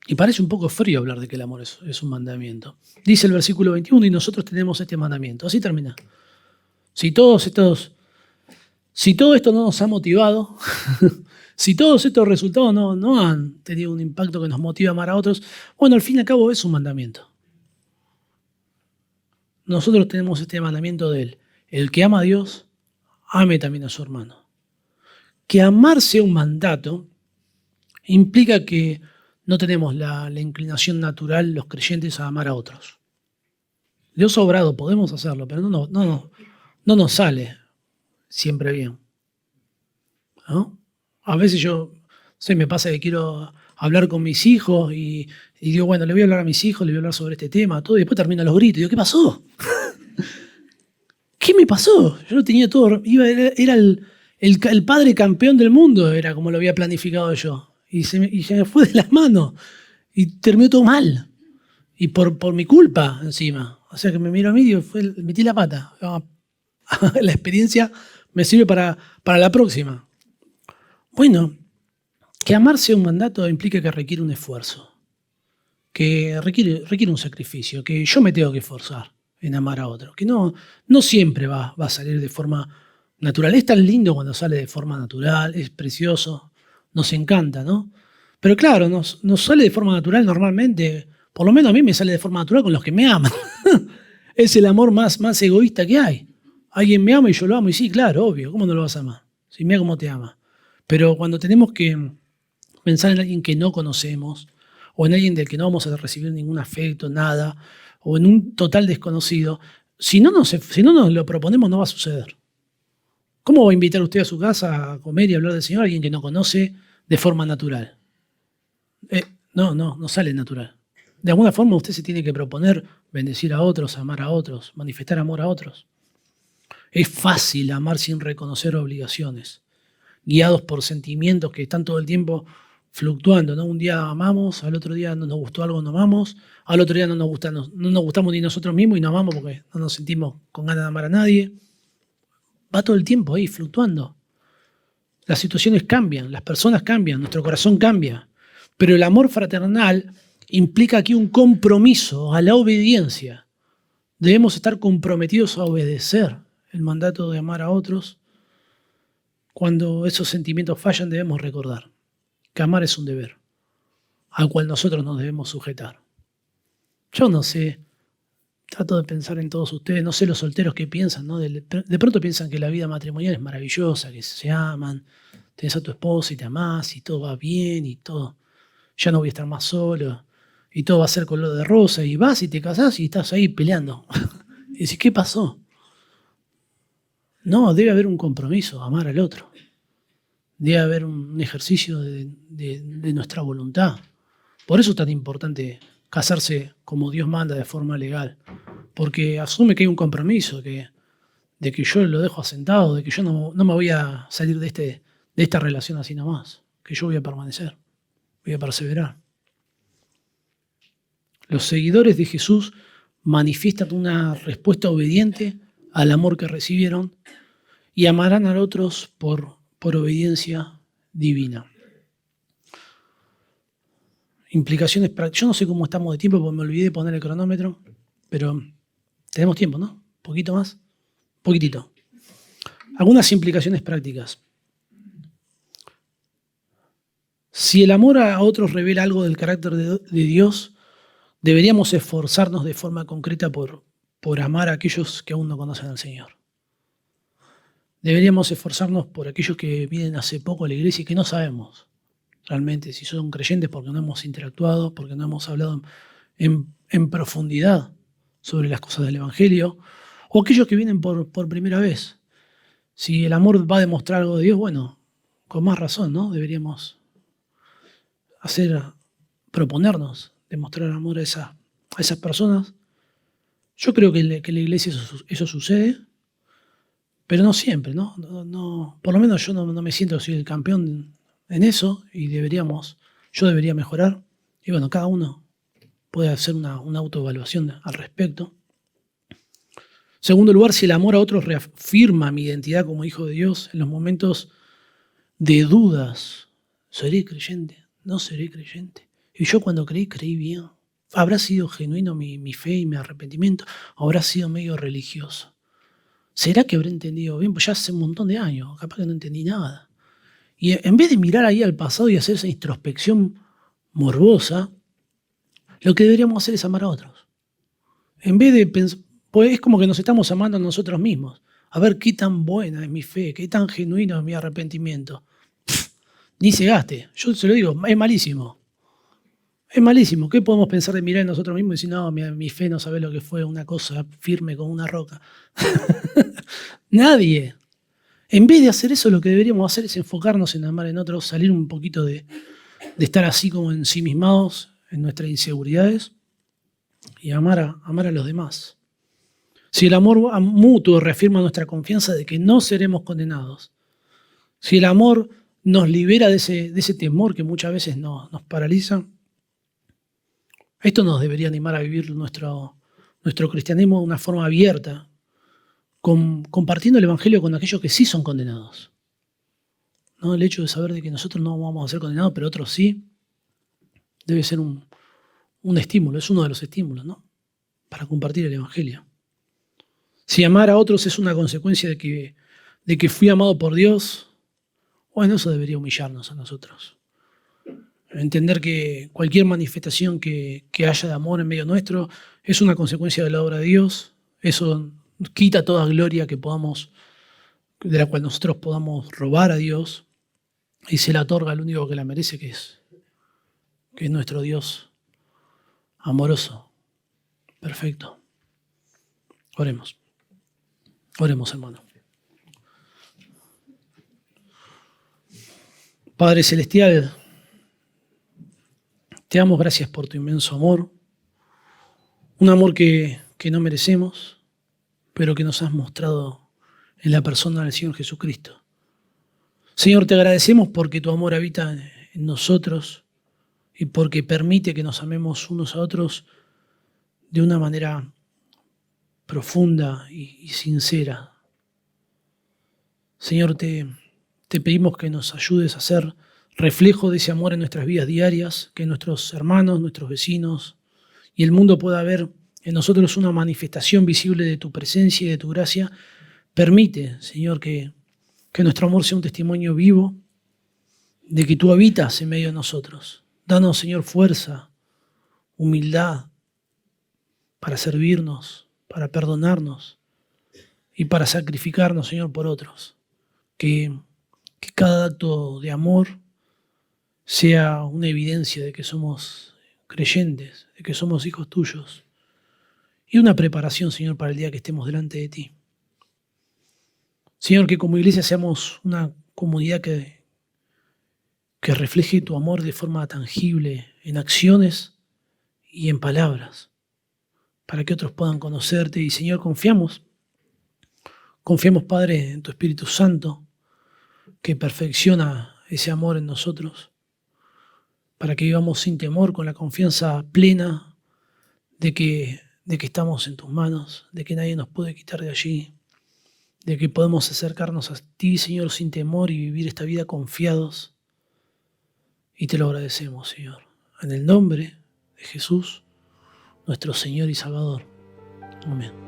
Y parece un poco frío hablar de que el amor es un mandamiento. Dice el versículo 21, y nosotros tenemos este mandamiento. Así termina. Si todo esto no nos ha motivado, si todos estos resultados no han tenido un impacto que nos motive a amar a otros, bueno, al fin y al cabo es un mandamiento. Nosotros tenemos este mandamiento de él. El que ama a Dios, ame también a su hermano. Que amar sea un mandato implica que no tenemos la inclinación natural, los creyentes, a amar a otros. Dios ha obrado, podemos hacerlo, pero no nos sale siempre bien, ¿no? A veces me pasa que quiero hablar con mis hijos y digo, bueno, le voy a hablar a mis hijos, le voy a hablar sobre este tema, todo, y después termino los gritos. Y digo, ¿qué pasó? ¿Qué me pasó? Yo lo tenía todo, era el padre campeón del mundo, era como lo había planificado yo. Y se me fue de las manos. Y terminó todo mal. Y por mi culpa encima. O sea que me miró a mí y digo, metí la pata. La experiencia me sirve para la próxima. Bueno, que amar sea un mandato implica que requiere un esfuerzo. Que requiere un sacrificio. Que yo me tengo que esforzar en amar a otro, que no siempre va a salir de forma natural. Es tan lindo cuando sale de forma natural, es precioso, nos encanta, ¿no? Pero claro, nos sale de forma natural normalmente, por lo menos a mí me sale de forma natural con los que me aman. Es el amor más egoísta que hay. Alguien me ama y yo lo amo, y sí, claro, obvio, ¿cómo no lo vas a amar? Si mira cómo te ama. Pero cuando tenemos que pensar en alguien que no conocemos, o en alguien del que no vamos a recibir ningún afecto, nada, o en un total desconocido, si no nos lo proponemos no va a suceder. ¿Cómo va a invitar usted a su casa a comer y hablar del Señor a alguien que no conoce de forma natural? No sale natural. De alguna forma usted se tiene que proponer bendecir a otros, amar a otros, manifestar amor a otros. Es fácil amar sin reconocer obligaciones, guiados por sentimientos que están todo el tiempo fluctuando, ¿no? Un día amamos, al otro día no nos gustó algo, no amamos, al otro día no nos gustamos ni nosotros mismos y no amamos porque no nos sentimos con ganas de amar a nadie. Va todo el tiempo ahí fluctuando. Las situaciones cambian, las personas cambian, nuestro corazón cambia. Pero el amor fraternal implica aquí un compromiso a la obediencia. Debemos estar comprometidos a obedecer el mandato de amar a otros. Cuando esos sentimientos fallan, debemos recordar que amar es un deber al cual nosotros nos debemos sujetar. Yo no sé, trato de pensar en todos ustedes, no sé los solteros que piensan, ¿no? De pronto piensan que la vida matrimonial es maravillosa, que se aman, tenés a tu esposa y te amás y todo va bien y todo, ya no voy a estar más solo y todo va a ser color de rosa y vas y te casás y estás ahí peleando. Y decís, ¿qué pasó? No, debe haber un compromiso, amar al otro. Debe haber un ejercicio de nuestra voluntad. Por eso es tan importante casarse como Dios manda de forma legal, porque asume que hay un compromiso, de que yo lo dejo asentado, de que yo no me voy a salir de esta relación así nomás, que yo voy a permanecer, voy a perseverar. Los seguidores de Jesús manifiestan una respuesta obediente al amor que recibieron y amarán a otros por obediencia divina. Implicaciones prácticas. Yo no sé cómo estamos de tiempo porque me olvidé de poner el cronómetro, pero tenemos tiempo, ¿no? ¿Un poquito más? Un poquitito. Algunas implicaciones prácticas. Si el amor a otros revela algo del carácter de Dios, deberíamos esforzarnos de forma concreta por amar a aquellos que aún no conocen al Señor. Deberíamos esforzarnos por aquellos que vienen hace poco a la iglesia y que no sabemos realmente si son creyentes porque no hemos interactuado, porque no hemos hablado en profundidad sobre las cosas del Evangelio, o aquellos que vienen por primera vez. Si el amor va a demostrar algo de Dios, bueno, con más razón, ¿no? Deberíamos proponernos demostrar amor a esas personas. Yo creo que en la iglesia eso sucede, pero no siempre, ¿no? Por lo menos yo no me siento así el campeón en eso y yo debería mejorar. Y bueno, cada uno puede hacer una autoevaluación al respecto. Segundo lugar, si el amor a otros reafirma mi identidad como hijo de Dios en los momentos de dudas, ¿seré creyente? ¿No seré creyente? Y yo cuando creí bien. ¿Habrá sido genuino mi fe y mi arrepentimiento? ¿O habrá sido medio religioso? ¿Será que habré entendido bien? Pues ya hace un montón de años, capaz que no entendí nada. Y en vez de mirar ahí al pasado y hacer esa introspección morbosa, lo que deberíamos hacer es amar a otros. En vez de pensar, pues es como que nos estamos amando a nosotros mismos. A ver qué tan buena es mi fe, qué tan genuino es mi arrepentimiento. Ni se gaste. Yo se lo digo, es malísimo. Es malísimo. ¿Qué podemos pensar de mirar en nosotros mismos y decir, no, mi fe no sabe lo que fue una cosa firme como una roca? Nadie. En vez de hacer eso, lo que deberíamos hacer es enfocarnos en amar en otros, salir un poquito de estar así como ensimismados en nuestras inseguridades y amar a los demás. Si el amor mutuo reafirma nuestra confianza de que no seremos condenados, si el amor nos libera de ese temor que muchas veces nos paraliza, esto nos debería animar a vivir nuestro cristianismo de una forma abierta, compartiendo el Evangelio con aquellos que sí son condenados. ¿No? El hecho de saber de que nosotros no vamos a ser condenados, pero otros sí, debe ser un estímulo, es uno de los estímulos, ¿no? Para compartir el Evangelio. Si amar a otros es una consecuencia de que fui amado por Dios, bueno, eso debería humillarnos a nosotros. Entender que cualquier manifestación que haya de amor en medio nuestro es una consecuencia de la obra de Dios. Eso quita toda gloria de la cual nosotros podamos robar a Dios y se la otorga al único que la merece, que es nuestro Dios amoroso. Perfecto. Oremos. Oremos, hermano. Padre Celestial, te damos gracias por tu inmenso amor, un amor que no merecemos, pero que nos has mostrado en la persona del Señor Jesucristo. Señor, te agradecemos porque tu amor habita en nosotros y porque permite que nos amemos unos a otros de una manera profunda y sincera. Señor, te pedimos que nos ayudes a ser reflejo de ese amor en nuestras vidas diarias, que nuestros hermanos, nuestros vecinos y el mundo pueda ver en nosotros una manifestación visible de tu presencia y de tu gracia. Permite, Señor, que nuestro amor sea un testimonio vivo de que tú habitas en medio de nosotros. Danos, Señor, fuerza, humildad para servirnos, para perdonarnos y para sacrificarnos, Señor, por otros. Que cada acto de amor sea una evidencia de que somos creyentes, de que somos hijos tuyos y una preparación, Señor, para el día que estemos delante de ti. Señor, que como iglesia seamos una comunidad que refleje tu amor de forma tangible en acciones y en palabras, para que otros puedan conocerte. Y Señor, confiamos, Padre, en tu Espíritu Santo, que perfecciona ese amor en nosotros, para que vivamos sin temor, con la confianza plena de que estamos en tus manos, de que nadie nos puede quitar de allí, de que podemos acercarnos a ti, Señor, sin temor y vivir esta vida confiados. Y te lo agradecemos, Señor, en el nombre de Jesús, nuestro Señor y Salvador. Amén.